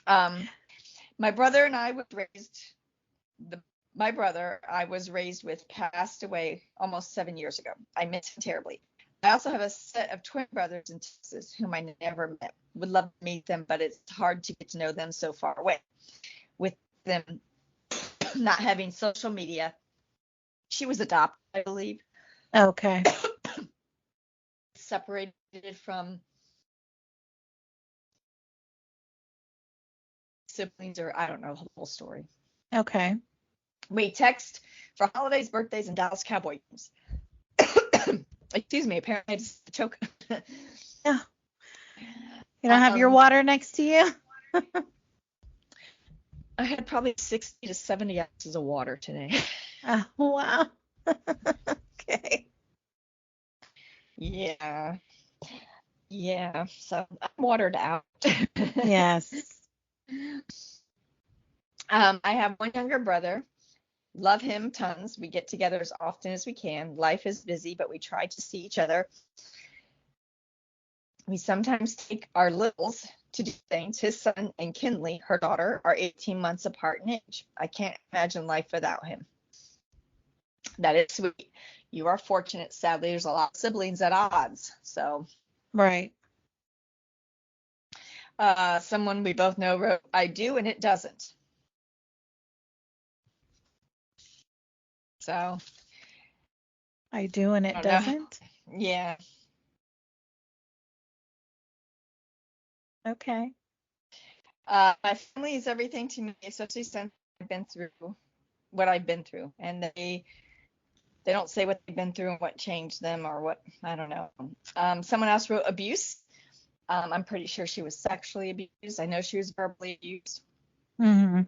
My brother and I was raised with passed away almost 7 years ago. I miss him terribly. I also have a set of twin brothers in Texas whom I never met. Would love to meet them, but it's hard to get to know them so far away. With them not having social media. She was adopted, I believe, Okay. separated from siblings, or I don't know the whole story. Okay. We text for holidays, birthdays, and Dallas Cowboy games. Excuse me, apparently I just choke. Yeah. You don't have your water next to you? I had probably 60 to 70 ounces of water today. Oh, wow. Okay. Yeah. Yeah. So I'm watered out. Yes. I have one younger brother. Love him tons. We get together as often as we can. Life is busy, but we try to see each other. We sometimes take our littles to do things. His son and Kinley, her daughter, are 18 months apart in age. I can't imagine life without him. That is sweet. You are fortunate. Sadly, there's a lot of siblings at odds. So, Right. someone we both know wrote, I do, and it doesn't. So, I do, and I it don't know. doesn't? Yeah. Okay. My family is everything to me, especially since I've been through what I've been through. And they don't say what they've been through and what changed them or what, I don't know. Someone else wrote abuse. I'm pretty sure she was sexually abused. I know she was verbally abused. Mm-hmm.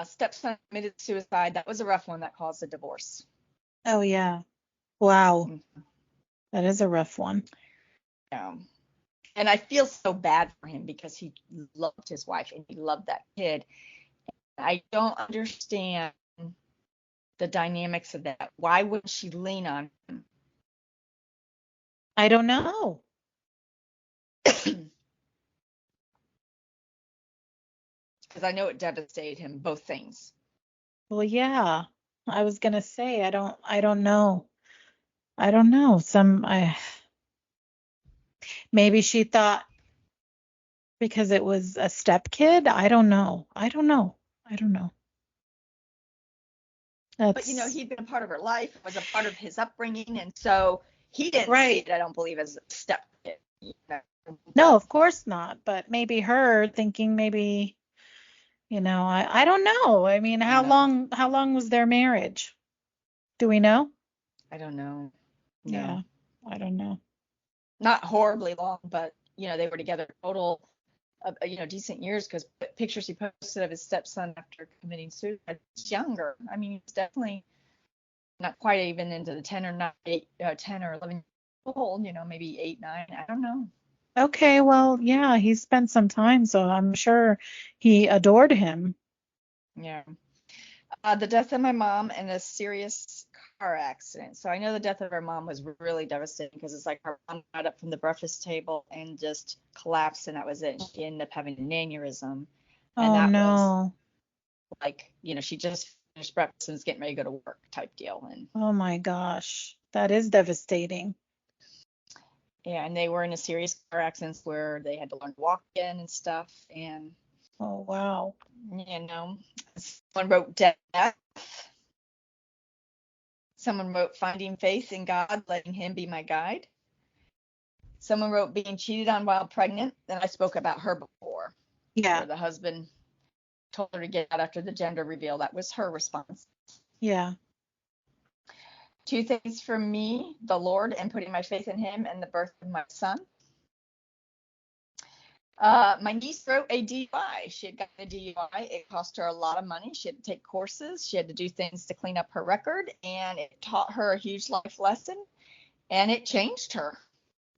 Stepson committed suicide. That was a rough one that caused a divorce. Oh, yeah. Wow. Mm-hmm. That is a rough one. Yeah. And I feel so bad for him because he loved his wife and he loved that kid. I don't understand the dynamics of that. Why would she lean on him? I don't know. Because I know it devastated him, both things. Well, yeah. I was gonna say I don't know. I don't know. Maybe she thought because it was a step kid. I don't know. I don't know. I don't know. But That's he'd been a part of her life, was a part of his upbringing, and so he didn't see right. it, I don't believe, as a step kid. No, But of course not. But maybe her thinking maybe, I don't know. I mean, I don't know. how long was their marriage? Do we know? I don't know. No. Yeah, I don't know. Not horribly long, but they were together total of decent years, because pictures he posted of his stepson after committing suicide, he's younger. I mean, he's definitely not quite even into the 10 or not 8, 10 or 11 years old, maybe 8, 9, I don't know. Okay, well, yeah, he spent some time, so I'm sure he adored him. Yeah. The death of my mom in a serious car accident. So I know the death of her mom was really devastating, because it's like her mom got up from the breakfast table and just collapsed, and that was it. She ended up having an aneurysm. And Oh that was no. like, she just finished breakfast and was getting ready to go to work type deal. And Oh my gosh. That is devastating. yeah, and they were in a serious car accident where they had to learn to walk again and stuff. And, Oh wow. someone wrote death. Someone wrote finding faith in God, letting him be my guide. Someone wrote being cheated on while pregnant. And I spoke about her before, Yeah. where the husband told her to get out after the gender reveal. That was her response. Yeah. 2 things for me: the Lord and putting my faith in him, and the birth of my son. My niece wrote a DUI. She had gotten a DUI. It cost her a lot of money. She had to take courses. She had to do things to clean up her record, and it taught her a huge life lesson, and it changed her.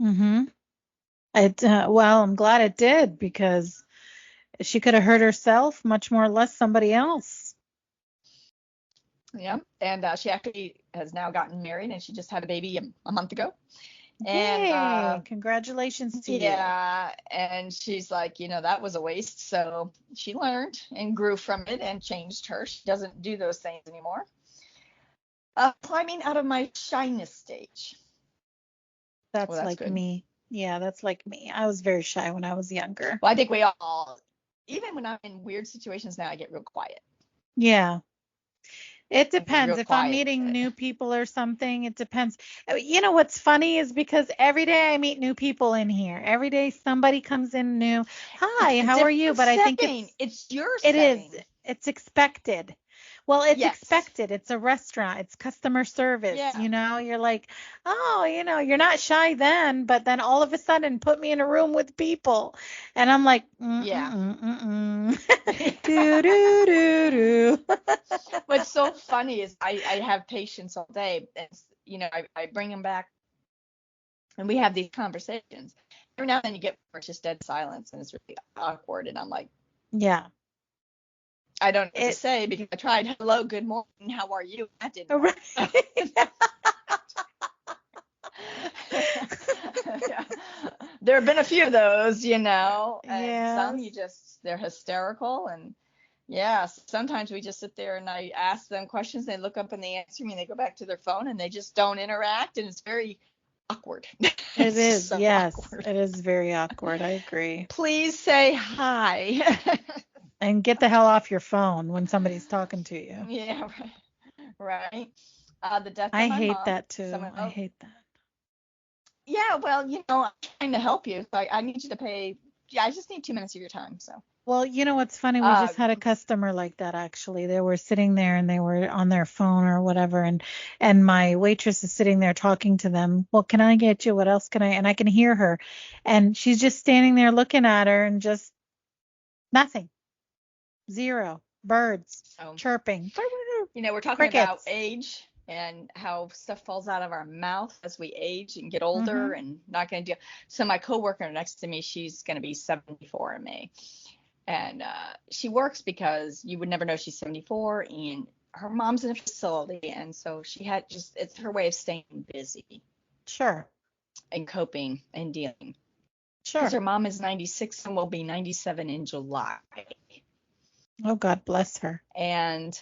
Mm-hmm. Well, I'm glad it did because she could have hurt herself, much more less somebody else. Yeah, and she actually has now gotten married, and she just had a baby a month ago. And Yay! Congratulations to you. yeah, and she's like, that was a waste. So she learned and grew from it and changed her. She doesn't do those things anymore. Climbing out of my shyness stage. Well, That's that's like good. me. Yeah, that's like me. I was very shy when I was younger. Well, I think we all, even when I'm in weird situations now, I get real quiet. Yeah. It and be depends. real If I'm quiet. meeting new people or something, it depends. You know what's funny is because every day I meet new people in here. Every day somebody comes in new. It's Hi, a how are you? different But I think setting. It's your it is. setting. It's expected. Well, it's Yes. expected. It's a restaurant. It's customer service. Yeah. You're like, oh, you're not shy then, but then all of a sudden put me in a room with people. And I'm like, Yeah. do, do, do, do. What's so funny is I have patients all day, and I bring them back, and we have these conversations. Every now and then you get where it's just dead silence, and it's really awkward, and I'm like, Yeah. I don't know what to It, say because I tried hello, good morning, how are you? That didn't work. right. Yeah. There have been a few of those, and some Yes. they're hysterical, and yeah, sometimes we just sit there and I ask them questions, they look up and they answer me and they go back to their phone and they just don't interact, and it's very awkward. It It's just is. so Yes. awkward. It is very awkward. I agree. Please say hi. And get the hell off your phone when somebody's talking to you. Yeah, right. The death of I my hate mom. that too. Someone, I oh, hate that. yeah, well, I'm trying to help you, so I need you to pay. Yeah, I just need 2 minutes of your time. So, Well, you know what's funny? We uh, just had a customer like that actually. They were sitting there and they were on their phone or whatever, and my waitress is sitting there talking to them. What can I get you? What else can I? And I can hear her, and she's just standing there looking at her and just nothing, zero, birds so chirping, we're talking about crickets. age and how stuff falls out of our mouth as we age and get older Mhm. and not going to do. So my coworker next to me, she's going to be 74 in May, and she works because you would never know she's 74, and her mom's in a facility, and so it's her way of staying busy Sure. and coping and dealing. Because Sure. her mom is 96 and will be 97 in July. Oh, God bless her. And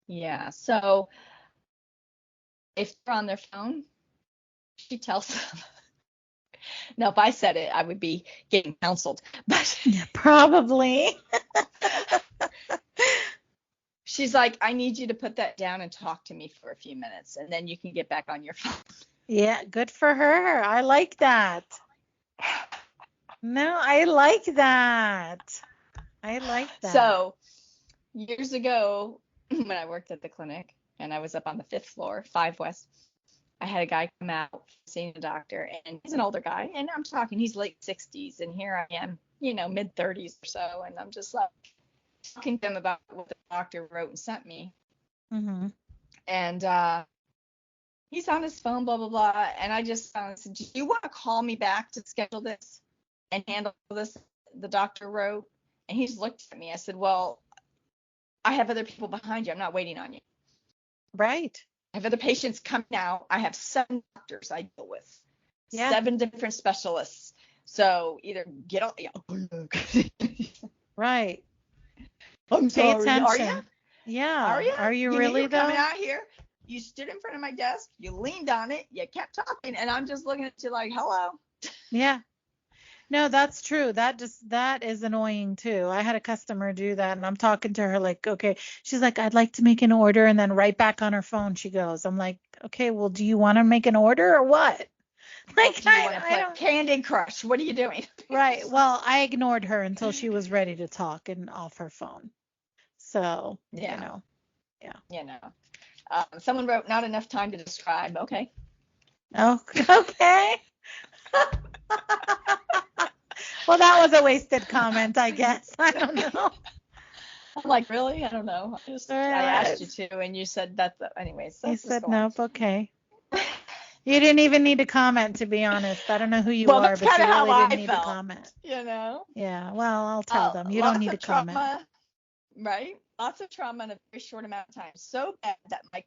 yeah, so if they're on their phone, she tells them. Now, if I said it, I would be getting counseled. But Yeah, probably. she's like, I need you to put that down and talk to me for a few minutes, and then you can get back on your phone. Yeah, good for her. I like that. No, I like that. I like that. So years ago, when I worked at the clinic and I was up on the fifth floor, 5 West, I had a guy come out seeing a doctor, and he's an older guy, and I'm talking, he's late 60s, and here I am, mid 30s or so, and I'm just like talking to him about what the doctor wrote and sent me, Mhm. and he's on his phone, blah blah blah, and I just said, do you want to call me back to schedule this and handle this? The doctor wrote, and he's looked at me. I said, well, I have other people behind you. I'm not waiting on you. Right. I have other patients coming out. I have 7 doctors I deal with, Yeah. 7 different specialists. So either get on. Yeah. Right. I'm Pay sorry. Are you? attention. Are Yeah. you? Are you You knew you really were coming though? out here. You stood in front of my desk. You leaned on it. You kept talking, and I'm just looking at you like, hello. Yeah. No, that's true. That is annoying too. I had a customer do that and I'm talking to her like, okay, she's like, I'd like to make an order, and then right back on her phone she goes. I'm like, okay, well, do you want to make an order or what? Or Like do you want to I play don't. Candy Crush? What are you doing? Right. Well, I ignored her until she was ready to talk and off her phone. So, Yeah. yeah. Someone wrote not enough time to describe. Okay. Oh, okay. Well, that was a wasted comment, I guess. I don't know. I'm like, really? I don't know. I asked you to, and you said that. Anyways, so You let's just said go on. nope. Okay. You didn't even need to comment, to be honest. I don't know who you Well, are, that's but kind you of how really didn't I need to felt, comment. you know. Yeah. Well, I'll tell them. You don't Lots need to of comment. trauma, right? Lots of trauma in a very short amount of time. So bad that my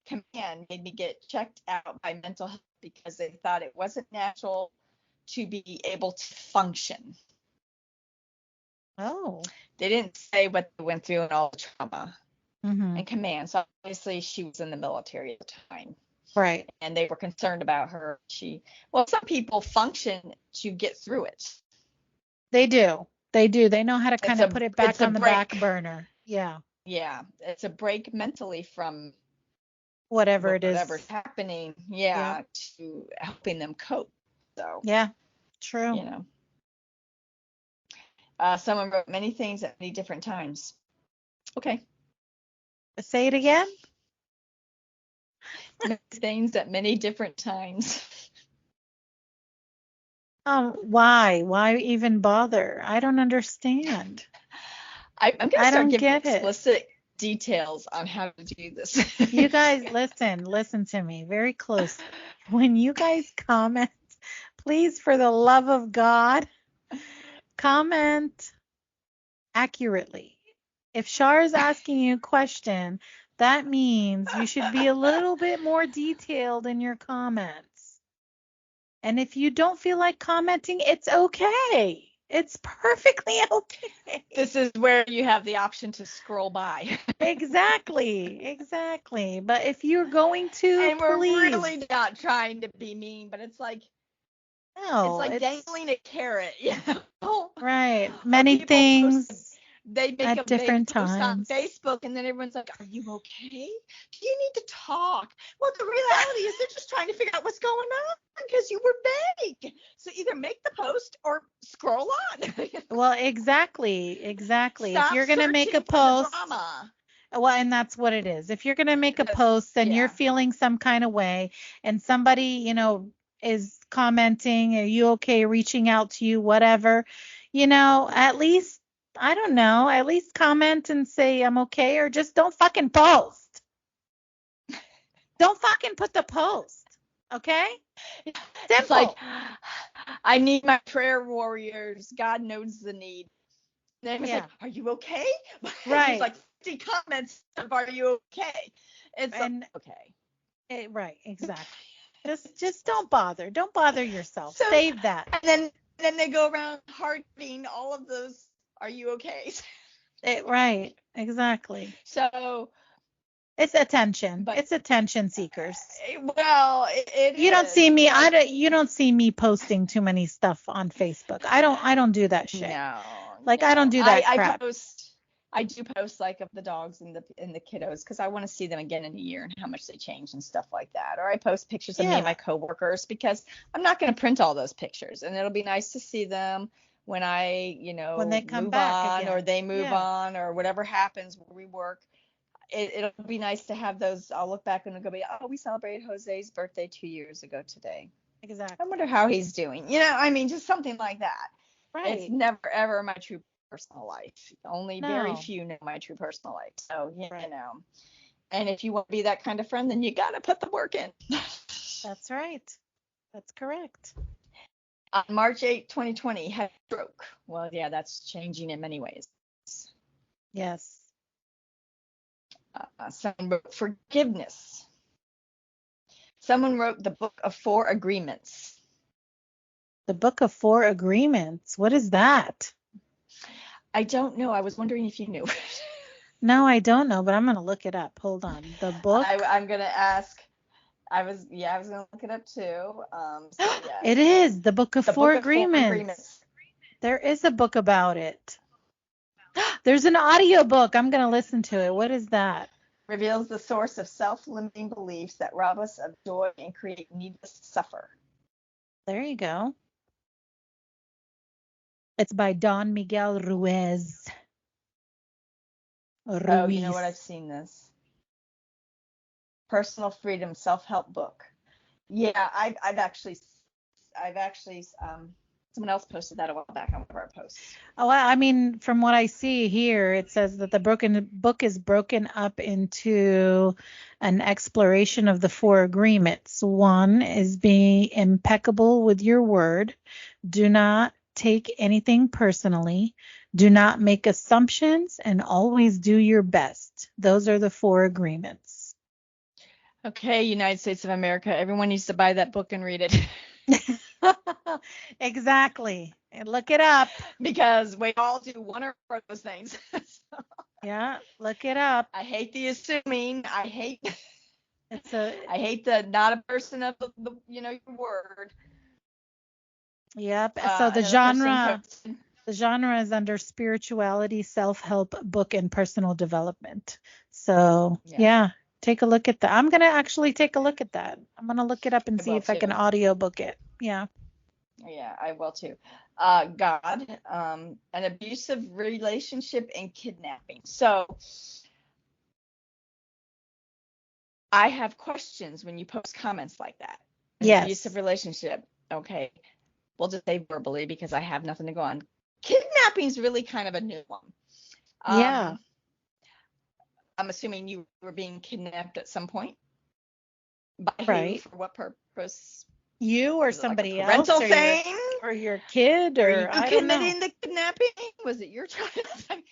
command made me get checked out by mental health because they thought it wasn't natural to be able to function. Oh. They didn't say what they went through and all the trauma Mm-hmm. and command. So obviously she was in the military at the time. Right. And they were concerned about her. Some people function to get through it. They do. They do. They know how to kind It's of a put it it's back a on the back break. burner. Yeah. yeah, it's a break mentally from Whatever it is. whatever's happening, Yeah. to helping them cope. So, Yeah. True. you know, someone wrote many things at many different times. Okay. Say it again. Many things at many different times. Why? Why even bother? I don't understand. I'm going to I start don't giving get it. explicit details on how to do this. You guys, listen to me very closely. When you guys comment, please, for the love of God, comment accurately. If Shar is asking you a question, that means you should be a little bit more detailed in your comments. And if you don't feel like commenting, it's okay. It's perfectly okay. This is where you have the option to scroll by. Exactly. But if you're going to, And we're please. really not trying to be mean, but it's like No, it's like dangling a carrot, you know? right. Or Many people post, things they make a at they different post on times. Facebook, and then everyone's like, "Are you okay? Do you need to talk?" Well, the reality is they're just trying to figure out what's going on because you were vague. So either make the post or scroll on. Well, exactly. If Stop you're going to make a searching for the post, drama. well, and that's what it is. If you're going to make a Because, post and you're yeah. feeling some kind of way and somebody, is commenting, are you okay, reaching out to you, whatever, at least, I don't know, at least comment and say I'm okay, or just don't fucking post. Don't fucking put the post. Okay? It's like, Simple. I need my prayer warriors. God knows the need. And then it's Yeah. like, are you okay? And there's Right. like 50 comments of, are you okay? It's like, And okay. right, exactly. Just don't bother. Don't bother yourself. So, Save that. and then they go around hearting all of those, are you okay? Right, exactly. So, It's attention. but, It's attention seekers. well, it You don't is, see me. but You don't see me posting too many stuff on Facebook. I don't do that shit. no. I don't do that crap. I do post like of the dogs and the kiddos because I want to see them again in a year and how much they change and stuff like that. Or I post pictures of me and my coworkers because I'm not going to print all those pictures, and it'll be nice to see them when I, When they come move back on, again. or they move on, or whatever happens where we work. It'll be nice to have those. I'll look back and it'll be, oh, we celebrated Jose's birthday 2 years ago today. Exactly. I wonder how he's doing. I mean, just something like that. Right. It's never ever my true personal life. Only very No. few know my true personal life. So, Right. And if you want to be that kind of friend, then you got to put the work in. That's right. That's correct. On March 8, 2020, had a stroke. Well, yeah, that's changing in many ways. Yes. Someone wrote forgiveness. Someone wrote the Book of Four Agreements. The Book of Four Agreements. What is that? I don't know. I was wondering if you knew. No, I don't know, but I'm going to look it up. Hold on. The book. I'm going to ask. I was going to look it up too. Yes. It is the Book of Four Agreements. Agreements. There is a book about it. There's an audiobook. I'm going to listen to it. What is that? Reveals the source of self-limiting beliefs that rob us of joy and create needless suffer. There you go. It's by Don Miguel Ruiz. Oh, you know what? I've seen this. Personal Freedom Self-Help Book. Yeah, I've actually someone else posted that a while back on one of our posts. Oh, I mean, from what I see here, it says that the book is broken up into an exploration of the four agreements. One is being impeccable with your word. Do not take anything personally. Do not make assumptions, and always do your best. Those are the four agreements. Okay, United States of America, everyone needs to buy that book and read it. Exactly. And look it up. Because we all do one or more of those things. Yeah, look it up. I hate the assuming. I hate hate the not a person of the your word. Yep. So the genre. The genre is under spirituality, self-help book, and personal development. So, Yeah, yeah, take a look at that. I'm gonna actually take a look at that. I'm gonna look it up and I see will if I too. can audiobook it. Yeah. Yeah, I will too. God, an abusive relationship and kidnapping. So I have questions when you post comments like that. An abusive Yes. relationship. Okay, we'll just say verbally because I have nothing to go on. Kidnapping is really kind of a new one. Yeah. Um, I'm assuming you were being kidnapped at some point. By who? Right. For what purpose? You or Was it like a somebody else parental thing? or your kid Were or you I don't know. committing the kidnapping? Was it your child? I mean,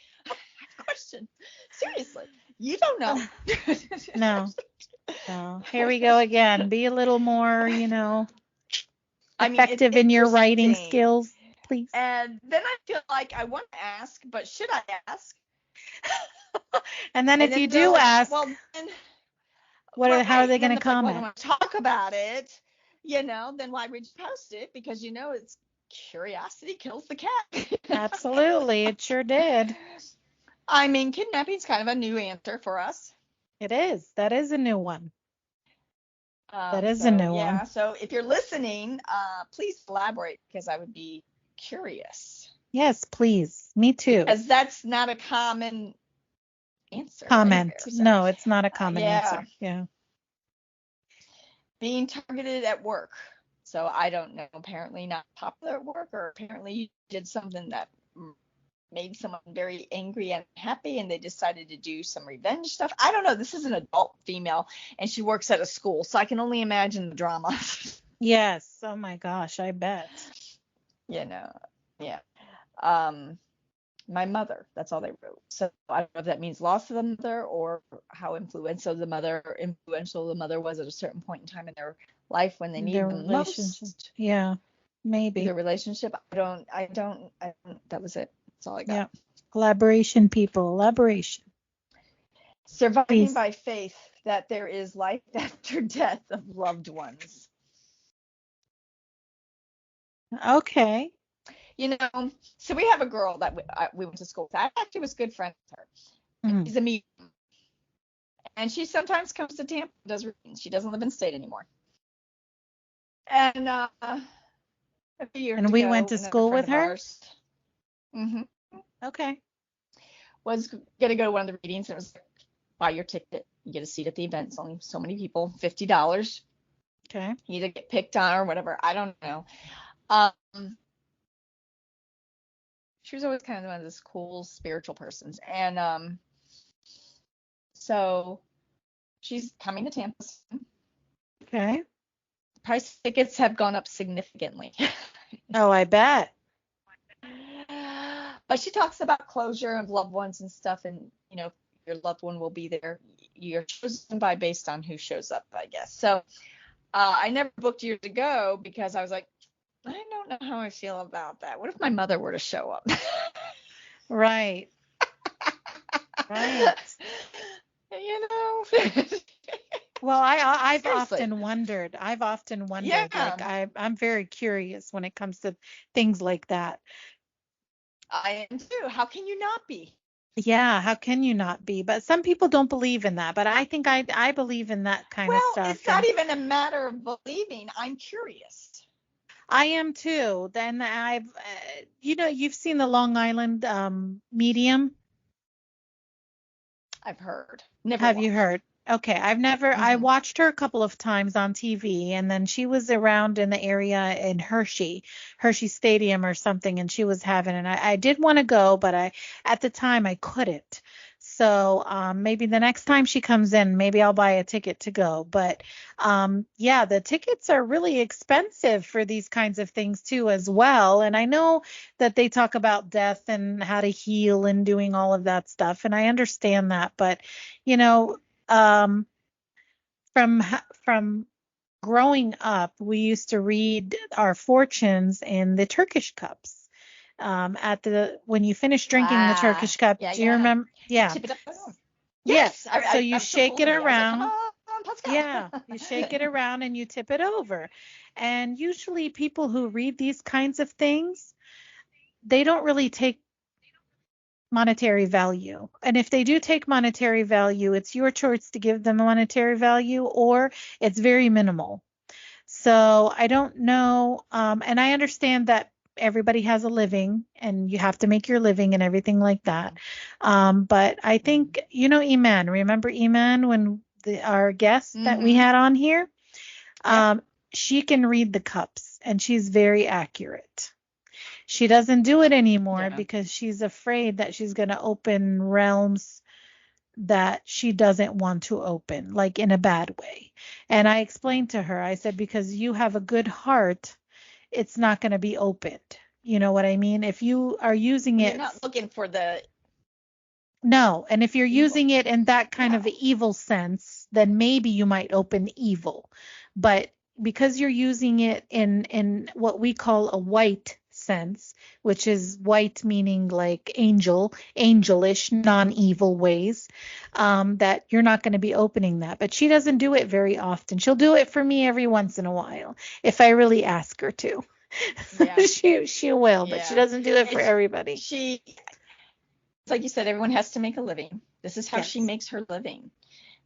question. Seriously, you don't know. No. No. Here we go again. Be a little more, I mean, it's effective in your writing interesting. skills, please. And then I feel like I want to ask, but should I ask? And then And if then you they're do like, ask, well, then, how are right. they And going then to it's like, well, I comment? want to talk about it. Then why would you post it? Because it's curiosity kills the cat. Absolutely. It sure did. I mean, kidnapping is kind of a new answer for us. It is. That is a new one. That is a So new one. yeah. So if you're listening, please elaborate because I would be curious. Yes, please. Me too. Because that's not a common answer Comment. anywhere. So No, it's not a common yeah, answer. Yeah. being targeted at work. So I don't know. Apparently not popular at work, or apparently you did something that made someone very angry and happy, and they decided to do some revenge stuff. I don't know. This is an adult female, and she works at a school, so I can only imagine the drama. Yes. Oh my gosh, I bet. Yeah. Um, my mother. That's all they wrote. So I don't know if that means loss of the mother or how influential the mother was at a certain point in time in their life when they Their needed them relationship. most. Yeah, maybe. The relationship. I don't. That was it. That's all I got. Yeah. Elaboration, people. Elaboration. Surviving Please. by faith that there is life after death of loved ones. Okay. So we have a girl that we went to school with. I actually was good friends with her. And Mhm. she's a medium. And she sometimes comes to Tampa and does readings. She doesn't live in state anymore. And a few years And we went ago, to another school friend with of her? ours mhm, Okay. was going to go to one of the readings. And it was like, buy your ticket. You get a seat at the event. It's only so many people, $50. Okay. You either get picked on or whatever. I don't know. Um, she was always kind of one of those cool spiritual persons. And so she's coming to Tampa. Okay. Price of tickets have gone up significantly. Oh, I bet. But she talks about closure of loved ones and stuff, and your loved one will be there. You're chosen by based on who shows up, I guess. So I never booked years ago because I was like, I don't know how I feel about that. What if my mother were to show up? Right. Right. you know? Well, I've Seriously. often wondered. I've often wondered. Yeah, Like I'm very curious when it comes to things like that. I am too. How can you not be? Yeah, how can you not be? But some people don't believe in that. But I think I believe in that kind of Well, stuff. it's not And even a matter of believing. I'm curious. I am too. Then you've seen the Long Island Medium. I've heard. Never Have you watched. heard? Okay, I Hmm. watched her a couple of times on TV, and then she was around in the area in Hershey Stadium or something, and she was having, and I did want to go, but at the time I couldn't. So maybe the next time she comes in, maybe I'll buy a ticket to go. But yeah, the tickets are really expensive for these kinds of things too, as well. And I know that they talk about death and how to heal and doing all of that stuff, and I understand that, but you know um, from growing up, we used to read our fortunes in the Turkish cups. At the when you finish drinking the Ah, Turkish cup, yeah, do you yeah. remember? You Yeah. tip it up. Yes, Yes. So you shake it absolutely. I was like, come around. on, Yeah, Pascal. you shake it around and you tip it over. And usually people who read these kinds of things, they don't really take monetary value. And if they do take monetary value, it's your choice to give them a monetary value or it's very minimal. So I don't know. And I understand that everybody has a living and you have to make your living and everything like that. But I think, Iman, remember Iman when our guest that we Mm-hmm. had on here? Yep. She can read the cups and she's very accurate. She doesn't do it anymore Yeah. because she's afraid that she's going to open realms that she doesn't want to open, like in a bad way. And I explained to her, I said, because you have a good heart, it's not going to be opened. You know what I mean? If you are using Well, you're it, not looking for the no. And if you're evil. using it in that kind of No. evil sense, then maybe you might open evil. But because you're using it in what we call a white sense, which is white meaning like angelish, non-evil ways, that you're not going to be opening that. But she doesn't do it very often. She'll do it for me every once in a while if I really ask her to. Yeah. She will, but she Yeah. doesn't do it for It's everybody. she it's like you said, everyone has to make a living. This is how she Yes. makes her living.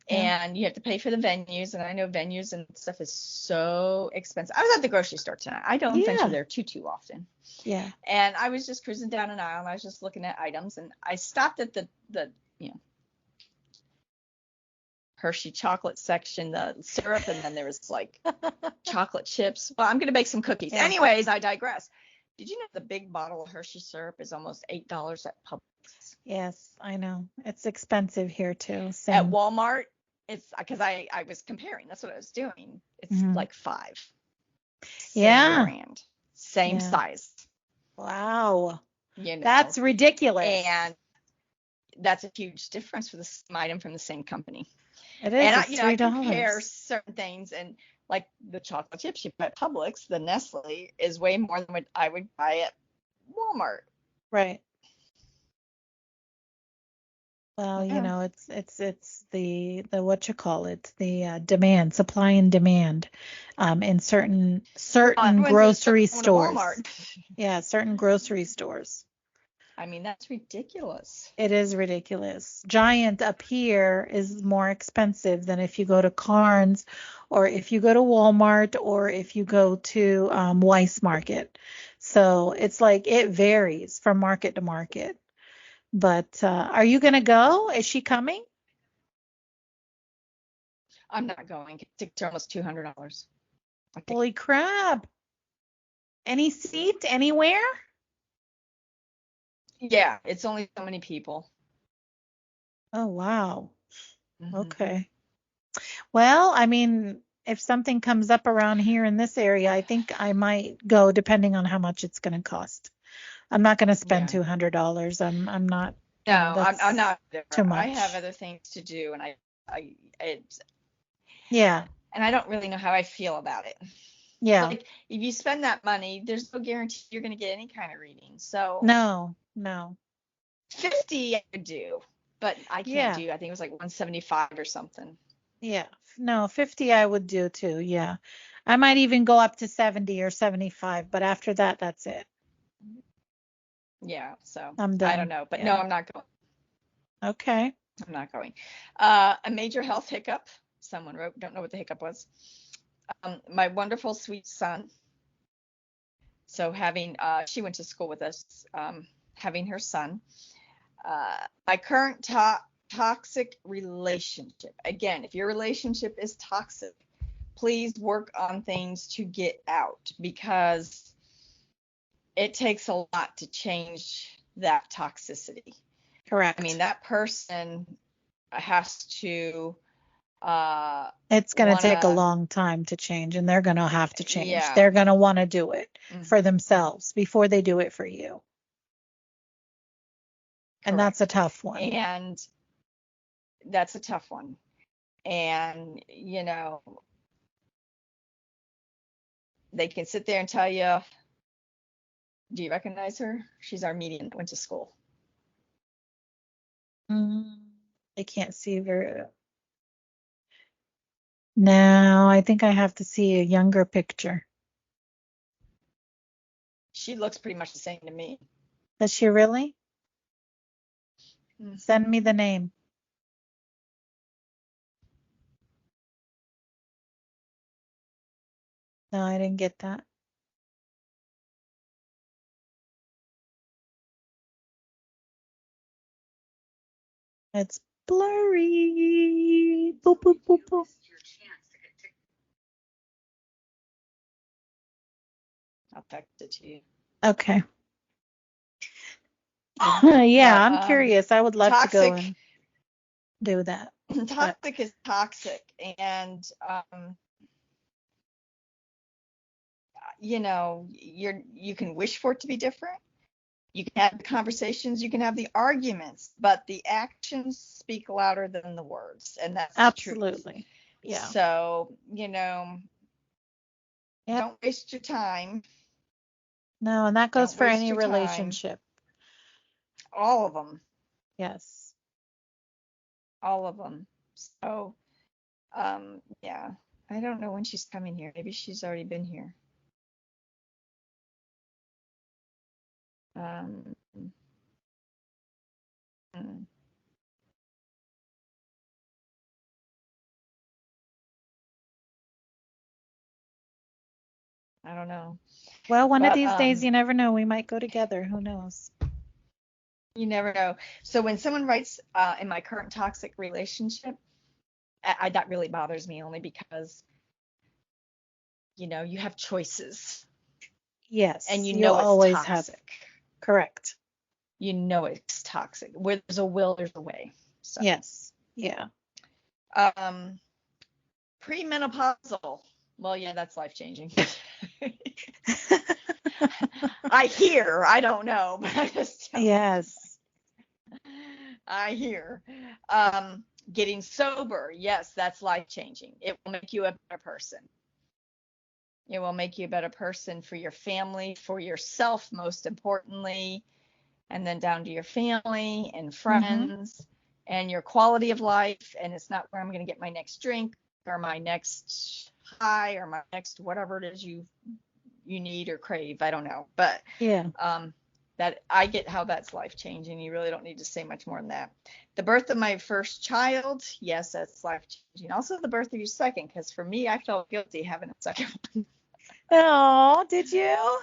Yeah. And you have to pay for the venues. And I know venues and stuff is so expensive. I was at the grocery store tonight. I don't venture Yeah. there too often. Yeah. And I was just cruising down an aisle and I was just looking at items and I stopped at the Hershey chocolate section, the syrup, and then there was like chocolate chips. Well, I'm gonna make some cookies. Yeah. Anyways, I digress. Did you know the big bottle of Hershey syrup is almost $8 at Publix? Yes, I know. It's expensive here too. At Same. Walmart, it's because I was comparing. That's what I was doing. It's Hmm. like five. Same Yeah. brand, same Yeah. size, Wow. you know, That's ridiculous. and that's a huge difference for the same item from the same company. It And is. I, It's you know, I compare $3. certain things, and like the chocolate chips you buy at Publix, the Nestle is way more than what I would buy at Walmart. Right. Well, Yeah. it's the what you call it, the demand, supply and demand, in certain Well, certain everyone's grocery going to stores. Walmart. Yeah, certain grocery stores. I mean, that's ridiculous. It is ridiculous. Giant up here is more expensive than if you go to Carnes or if you go to Walmart or if you go to Weiss Market. So it's like it varies from market to market. But are you going to go? Is she coming? I'm not going. It's almost $200. I think. Holy crap. Any seat anywhere? Yeah, it's only so many people. Oh, wow. Hmm. Okay. Well, I mean, if something comes up around here in this area, I think I might go depending on how much it's going to cost. I'm not going to spend Yeah. $200. I'm not, No, I'm that's not there. too I have much. other things to do, and it's Yeah. and I don't really know how I feel about it. Yeah. Like if you spend that money, there's no guarantee you're going to get any kind of reading. So No, no. 50 I could do, but I can't Yeah. do. I think it was like 175 or something. Yeah. No, 50 I would do too. Yeah. I might even go up to 70 or 75, but after that, that's it. Yeah, so I'm I don't done. know, but no, Yeah. I'm not going. Okay. I'm not going. A major health hiccup. Someone wrote, don't know what the hiccup was. My wonderful sweet son. So having, she went to school with us. Having her son. My current toxic relationship. Again, if your relationship is toxic, please work on things to get out because it takes a lot to change that toxicity. I mean, Correct. that person has to It's going to take a wanna, long time to change, and they're going to have to change. yeah. They're going to want to do it for Hmm. themselves before they do it for you. And that's a Correct. tough one. And that's a tough one. And, they can sit there and tell you, do you recognize her? She's our median that went to school. Mm, I can't see very. No, I think I have to see a younger picture. She looks pretty much the same to me. Does she really? Mm. Send me the name. No, I didn't get that. It's blurry. Boop, boop, boop, boop. I'll text it to you. Okay. Yeah, But I'm curious. I would love to go toxic and do that. But toxic is toxic, and you can wish for it to be different. You can have the conversations, you can have the arguments, but the actions speak louder than the words, and that's the truth. absolutely. Yeah. So, Yep. don't waste your time. No, and that goes Don't for waste any your time. relationship. All of them. Yes. All of them. So, yeah. I don't know when she's coming here. Maybe she's already been here. Hmm. I don't know. Well, one of But these days, you never know. We might go together. Who knows? you never know. So when someone writes in my current toxic relationship, that really bothers me, only because you have choices, Yes. and You it's always have. toxic. Correct. It's toxic. Where there's a will, there's a way. So Yes. Yeah. Premenopausal. Well, yeah, that's life changing. I hear. I don't know, but I just tell Yes. I hear. Getting sober. Yes, that's life changing. It will make you a better person. It will make you a better person for your family, for yourself, most importantly, and then down to your family and friends and your quality of life. And it's not where I'm going to get my next drink or my next high or my next whatever it is you need or crave. I don't know. But Yeah. that I get how that's life changing. You really don't need to say much more than that. The birth of my first child, yes, that's life changing. Also the birth of your second, because for me, I felt guilty having a second one. Oh, did you?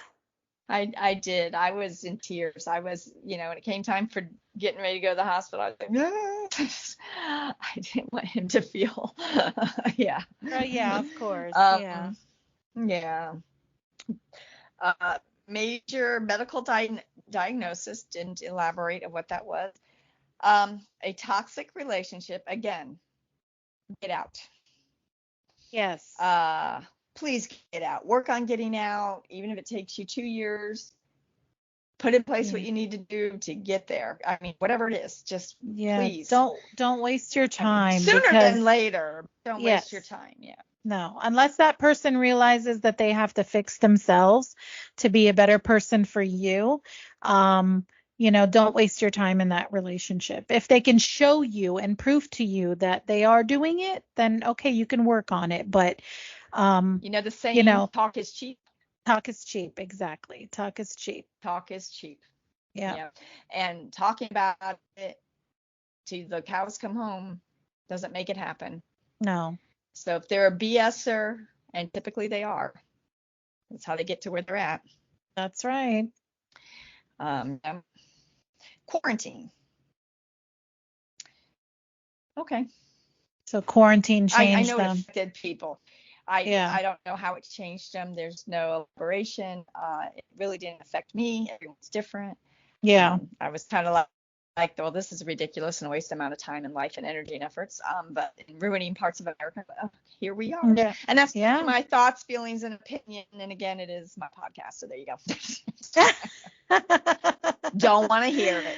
I did. I was in tears. I was, when it came time for getting ready to go to the hospital, I was like, no. I didn't want him to feel, yeah. Yeah, of course. Yeah. Yeah. Major medical diagnosis, didn't elaborate on what that was. A toxic relationship, again, get out. Yes. Please get out. Work on getting out, even if it takes you 2 years. Put in place what you need to do to get there. I mean, whatever it is, just please. Don't waste your time. Sooner than later. Don't waste your time. Yeah. No, unless that person realizes that they have to fix themselves to be a better person for you. Don't waste your time in that relationship. If they can show you and prove to you that they are doing it, then okay, you can work on it. But the saying, talk is cheap. Talk is cheap. Exactly. Talk is cheap. Talk is cheap. Yeah. And talking about it till the cows come home doesn't make it happen. No. So if they're a BSer, and typically they are, that's how they get to where they're at. That's right. Quarantine. Okay. So quarantine changed I know them. it affected people. I don't know how it changed them. There's no elaboration. It really didn't affect me. Everyone's different. Yeah. I was kind of like, well, this is ridiculous and a waste amount of time and life and energy and efforts. But ruining parts of America. Here we are. Yeah. And that's my thoughts, feelings, and opinion. And again, it is my podcast. So there you go. Don't want to hear it.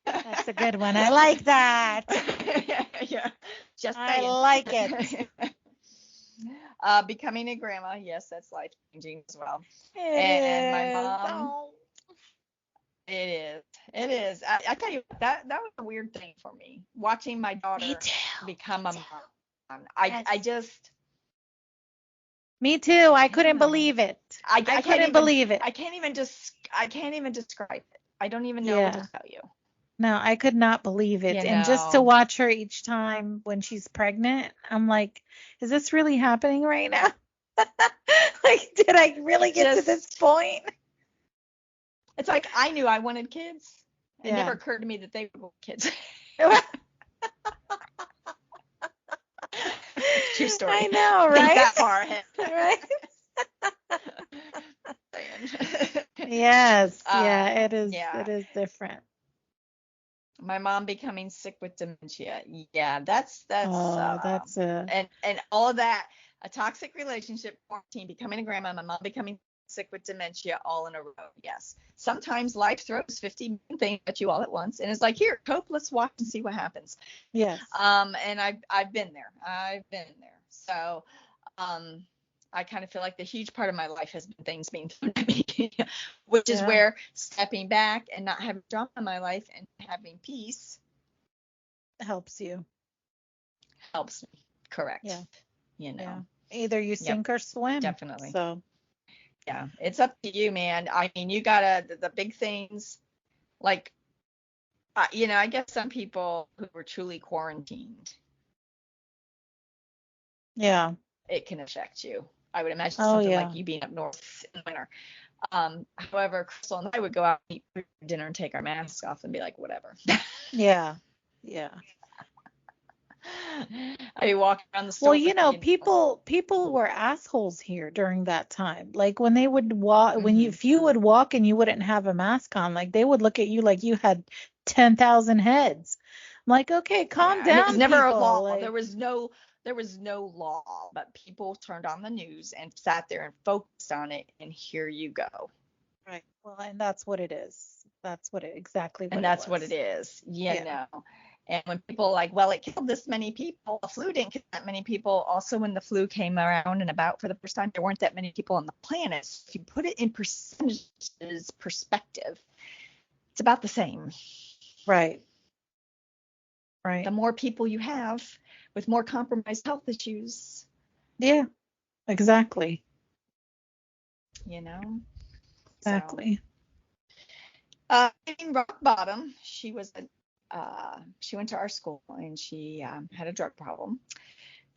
That's a good one. I like that. Yeah. Just I saying. like it. Becoming a grandma, yes, that's life changing as well. And my mom, it is. I tell you, that was a weird thing for me, watching my daughter become a mom. I just, Me too. I I don't couldn't know. believe it. I I can't couldn't even believe it. I can't even describe it. I don't even know what to Yeah. tell you. No, I could not believe it. You And just to know, watch her each time when she's pregnant, I'm like, is this really happening right now? Like, did I really it get to this just point? it's like I knew I wanted kids. It never Yeah. occurred to me that they would want kids. True story. I know, Think right? that far ahead. Right? Saying. Yes. Yeah, it is. Yeah. It is different. My mom becoming sick with dementia. Yeah, that's Oh, that's a, and all of that, a toxic relationship, quarantine, becoming a grandma, my mom becoming sick with dementia all in a row. Yes. Sometimes life throws 50 million things at you all at once and it's like, here, cope, let's watch and see what happens. yes. And I've been there. I've been there. So um I kind of feel like the huge part of my life has been things being thrown at me, which is Yeah. where stepping back and not having drama in my life and having peace Helps you. helps me. Correct. Yeah. You Yeah. know. Either you Yep, sink or swim. definitely. So, Yeah, it's up to you, man. I mean, you gotta the big things like I guess some people who were truly quarantined, yeah. it can affect you. I would imagine Oh, something like yeah. you being up north in winter. However, Crystal and I would go out and eat for dinner and take our masks off and be like, whatever. Yeah. Yeah. I walk around the Well, store, people were assholes here during that time. Like when they would walk, hmm if you would walk and you wouldn't have a mask on, like they would look at you like you had 10,000 heads. I'm like, okay, calm yeah, and there was down, never a people. law. Like, There was no law, but people turned on the news and sat there and focused on it, and here you go. right. Well, and that's what it is. Exactly And what it that's what it was. is, Yeah. And when people are like, well, it killed this many people, the flu didn't kill that many people. Also, when the flu came around and about for the first time, there weren't that many people on the planet. So if you put it in percentages perspective, it's about the same. Right. The Right. more people you have with more compromised health issues, Yeah. Exactly. you know. So, Exactly. in rock bottom, she went to our school and she had a drug problem.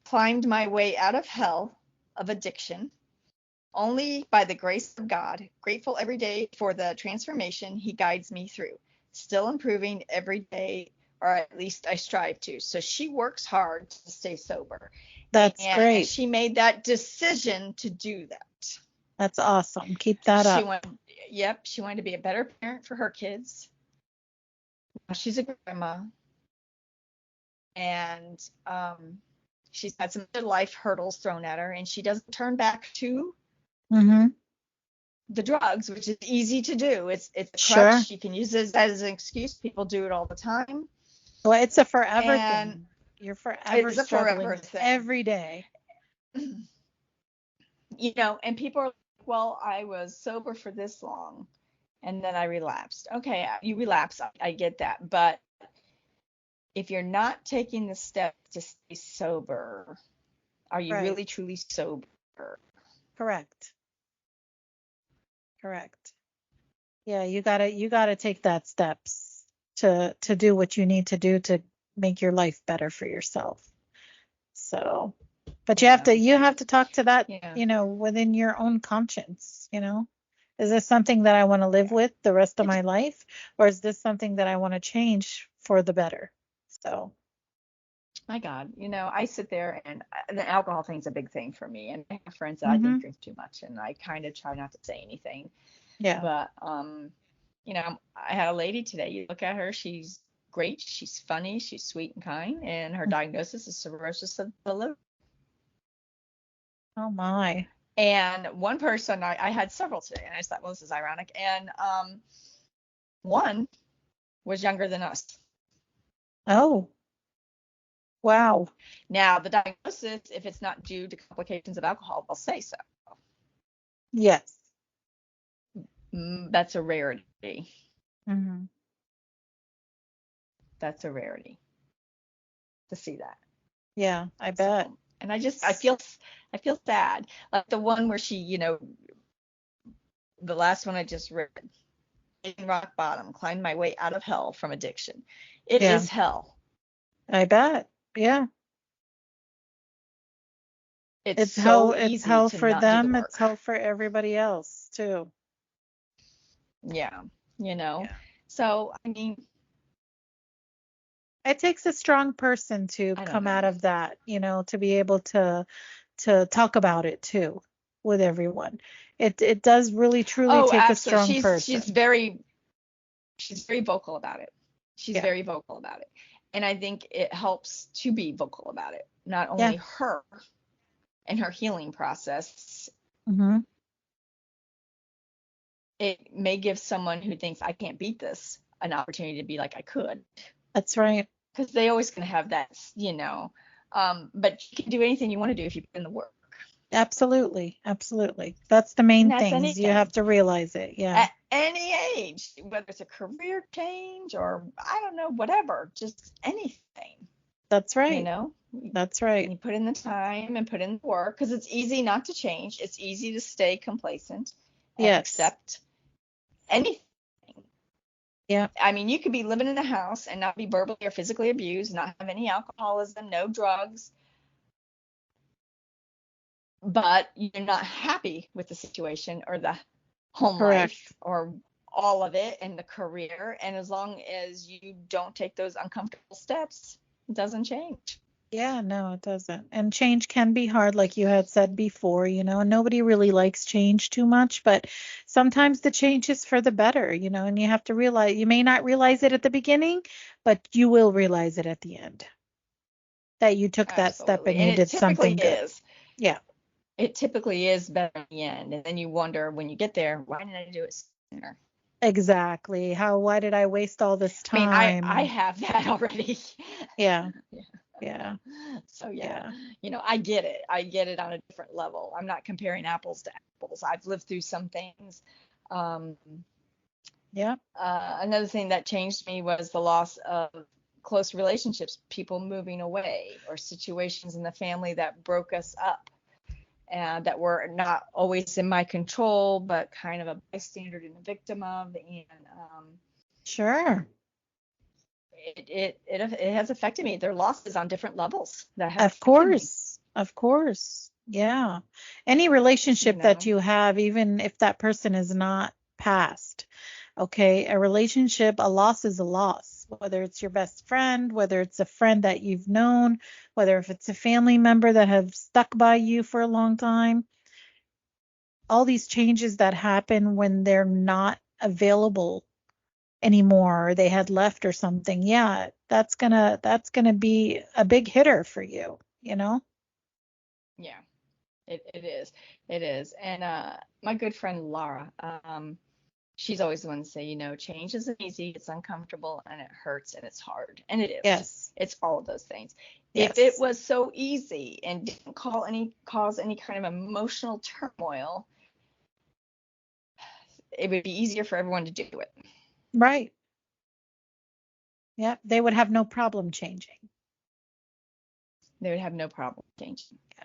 Climbed my way out of hell of addiction only by the grace of God, grateful every day for the transformation he guides me through. Still improving every day, or at least I strive to. So she works hard to stay sober. That's And great. she made that decision to do that. That's awesome. Keep that She up. went, yep, she wanted to be a better parent for her kids. Now she's a grandma. And she's had some life hurdles thrown at her, and she doesn't turn back to Mm-hmm. the drugs, which is easy to do. It's a Sure. crutch. You can use it as an excuse. People do it all the time. Well, it's a forever And thing. You're forever it's a struggling forever with thing. every day. And people are like, well, I was sober for this long and then I relapsed. Okay, you relapse. I get that. But if you're not taking the steps to stay sober, are you Right. really truly sober? Correct. Correct. Yeah, you gotta take that steps to do what you need to do to make your life better for yourself. So, but you have Yeah. to you have to talk to that, Yeah. within your own conscience. Is this something that I want to live Yeah. with the rest of It's my life, or is this something that I want to change for the better? So, my God, I sit there and the alcohol thing's a big thing for me. And I have friends that I think mhm. drink too much, and I kind of try not to say anything. Yeah. But I had a lady today. You look at her, she's great, she's funny, she's sweet and kind, and her diagnosis is cirrhosis of the liver. Oh my. And one person, I had several today, and I just thought, well, this is ironic. And one was younger than us. Oh, wow. Now, the diagnosis, if it's not due to complications of alcohol, they'll say so. Yes. That's a rarity. Mhm. That's a rarity to see that. Yeah, I bet. So And I feel sad. Like the one where she, the last one I just read, hitting rock bottom, climbed my way out of hell from addiction. It Yeah, is hell. I bet. Yeah. It's so It's easy hell to for not do the them, work. it's hell for everybody else too. Yeah, you know. Yeah. So, I mean, It takes a strong person to I don't come know. out of that, to be able to talk about it too with everyone. It does really truly Oh, take a absolutely. strong person. She's very vocal about it. She's Yeah. very vocal about it. And I think it helps to be vocal about it. Not Yeah. only her and her healing process, Hmm. it may give someone who thinks I can't beat this an opportunity to be like I could, That's right. because they always going to have that. But you can do anything you want to do if you put in the work. Absolutely. Absolutely. That's the And main that's thing is you have anything to realize it. Yeah. at any age, whether it's a career change or I don't know, whatever, just anything, That's you right. know. That's right. You put in the time and put in the work, because it's easy not to change. It's easy to stay complacent and Yes. accept anything. Yeah. I mean, you could be living in a house and not be verbally or physically abused, not have any alcoholism, no drugs, but you're not happy with the situation or the home life Correct. or all of it and the career. And as long as you don't take those uncomfortable steps, it doesn't change. Yeah, no, it doesn't. And change can be hard, like you had said before, and nobody really likes change too much, but sometimes the change is for the better, and you have to realize you may not realize it at the beginning, but you will realize it at the end that you took that step Absolutely. and And you it did typically something good. is. Yeah, It typically is better in the end. And then you wonder when you get there, why didn't I do it sooner? exactly. Why did I waste all this I mean, I time? I And have that already. yeah, yeah, So yeah, yeah, I get it. I get it on a different level. I'm not comparing apples to apples. I've lived through some things. Um, yeah, Another thing that changed me was the loss of close relationships, people moving away, or situations in the family that broke us up and that were not always in my control, but kind of a bystander and a victim of. And sure. it has affected me. Their losses on different levels that have Of affected me. course. Of course. Yeah. Any You relationship that know, you have, even if that person is not past, okay, a relationship, a loss is a loss, whether it's your best friend, whether it's a friend that you've known, whether if it's a family member that have stuck by you for a long time, all these changes that happen when they're not available anymore or they had left or something. Yeah, that's gonna be a big hitter for you, you know? yeah, it is. It is. And my good friend Laura, she's always the one to say, change isn't easy, it's uncomfortable, and it hurts, and it's hard. And it is. Yes. It's all of those things. If it Yes. was so easy and didn't cause any kind of emotional turmoil, it would be easier for everyone to do it. Right. Yep. They would have no problem changing. They would have no problem changing. Yeah.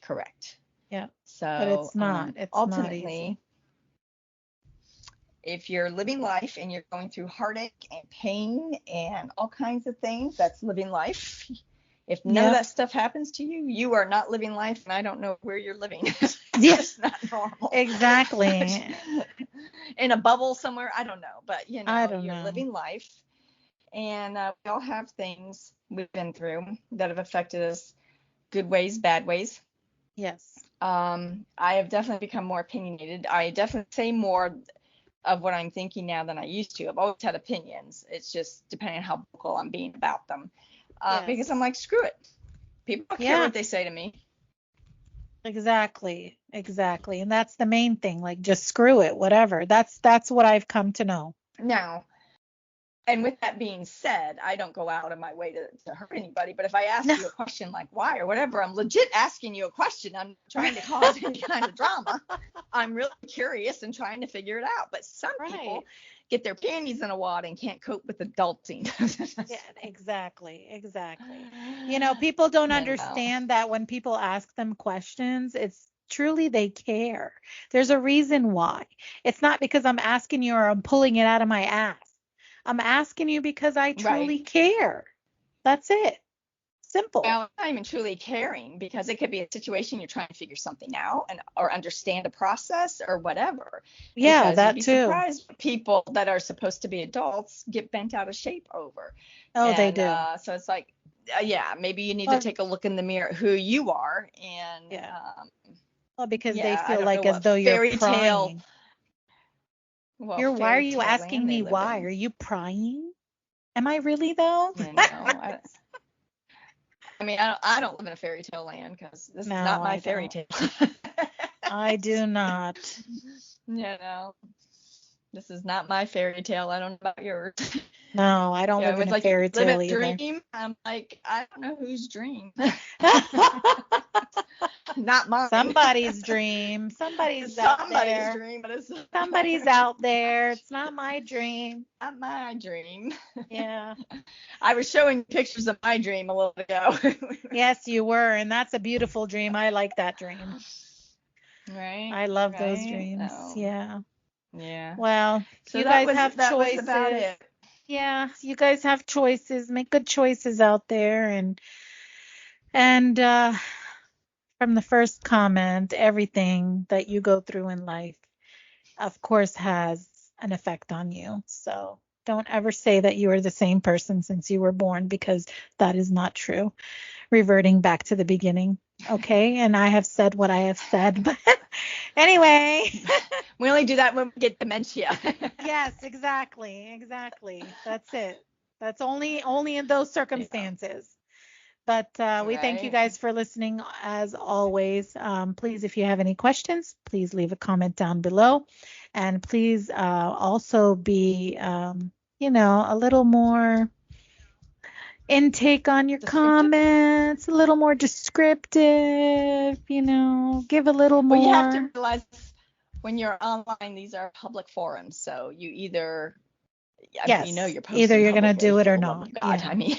Correct. Yeah. But So it's not. It's not easy. ultimately, if you're living life and you're going through heartache and pain and all kinds of things, that's living life. If none of Yep. that stuff happens to you, you are not living life, and I don't know where you're living. It's Yeah. just not normal. Exactly. In a bubble somewhere, I don't know, but I don't you're know. living life, and we all have things we've been through that have affected us, good ways, bad ways. Yes. I have definitely become more opinionated. I definitely say more of what I'm thinking now than I used to. I've always had opinions. It's just depending on how vocal I'm being about them. Because I'm Yes. like, screw it. People don't care Yeah. what they say to me. Exactly. Exactly. And that's the main thing. Like just screw it, whatever. That's what I've come to know. Now, And with that being said, I don't go out of my way to hurt anybody. But if I ask you a question like why or whatever, I'm legit asking you a question. I'm trying to cause any kind of drama. I'm really curious and trying to figure it out. But some people get their panties in a wad and can't cope with adulting. Yeah, exactly. People don't understand that when people ask them questions, it's truly they care. There's a reason why. It's not because I'm asking you or I'm pulling it out of my ass. I'm asking you because I truly care. That's it. Simple. Well, not even truly caring, because it could be a situation you're trying to figure something out or understand a process or whatever. Yeah, because that you'd be too. surprised people that are supposed to be adults get bent out of shape over. Oh, they do. So it's like, maybe you need to take a look in the mirror at who you are and well, because they feel like as though you're prying. Well, why are you asking me why? Are you prying? Am I really though? I mean, I don't live in a fairy tale land because this is not my fairy tale. I do not. This is not my fairy tale. I don't know about yours. No, I don't live in a fairy tale either. Dream. I'm like, I don't know whose dream. Not mine. Somebody's dream. Somebody's out there. Dream, but it's somebody's out there. It's not my dream. Not my dream. Yeah. I was showing pictures of my dream a little ago. Yes, you were, and that's a beautiful dream. I like that dream. Right. I love those dreams. Oh. Yeah. Yeah. Well, so you guys have choices. Was about it. Yeah, you guys have choices. Make good choices out there, and from the first comment, everything that you go through in life, of course, has an effect on you. So don't ever say that you are the same person since you were born, because that is not true. Reverting back to the beginning. Okay. And I have said what I have said, but anyway. We only do that when we get dementia. Yes, exactly. That's it. That's only in those circumstances. But we thank you guys for listening as always. Please, if you have any questions, please leave a comment down below. And please also be, a little more intake on your comments, a little more descriptive, give a little more. Well, you have to realize when you're online, these are public forums. So you either, yes, you're posting either you're going to do it or not. God, I mean,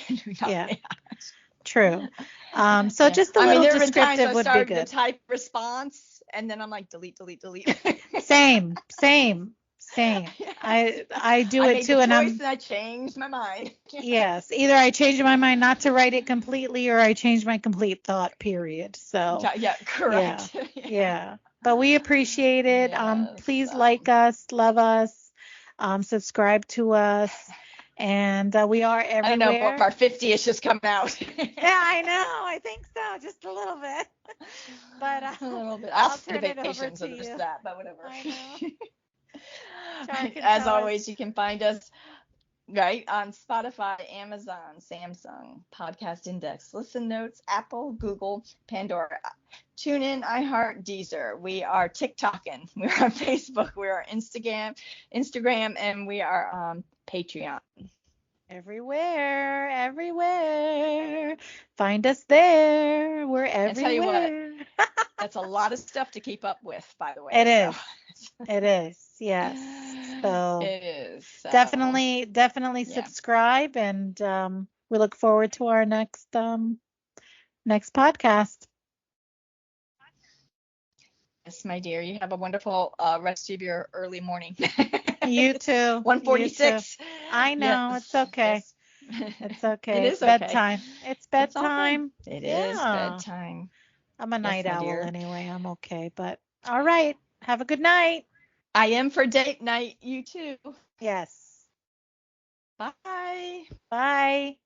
True. So just a little descriptive would be good. To type response, and then I'm like, delete. Same. I do it too, and I changed my mind. Yes, either I change my mind not to write it completely, or I change my complete thought. Period. So yeah, correct. Yeah. But we appreciate it. Yes, please like us, love us, subscribe to us. And we are everywhere. I know our 50 is just coming out. Yeah, I know. I think so. Just a little bit. But a little bit. I'll turn it over to you. Just that, but whatever. I know. As always, you can find us on Spotify, Amazon, Samsung, Podcast Index, Listen Notes, Apple, Google, Pandora, TuneIn, iHeart, Deezer. We are TikToking. We're on Facebook. We are Instagram, and we are on Patreon. Everywhere. Find us there. We're everywhere. I tell you what, that's a lot of stuff to keep up with, by the way. It is. It is. Yes. So it is. So. Definitely subscribe, and we look forward to our next podcast. Yes, my dear. You have a wonderful rest of your early morning. You too. 1:46. I know. Yes. It's okay. Yes. It's okay. It is bedtime. Okay. It's bedtime. It is bedtime. I'm a night owl anyway. I'm okay. But all right. Have a good night. I am for date night. You too. Yes. Bye. Bye.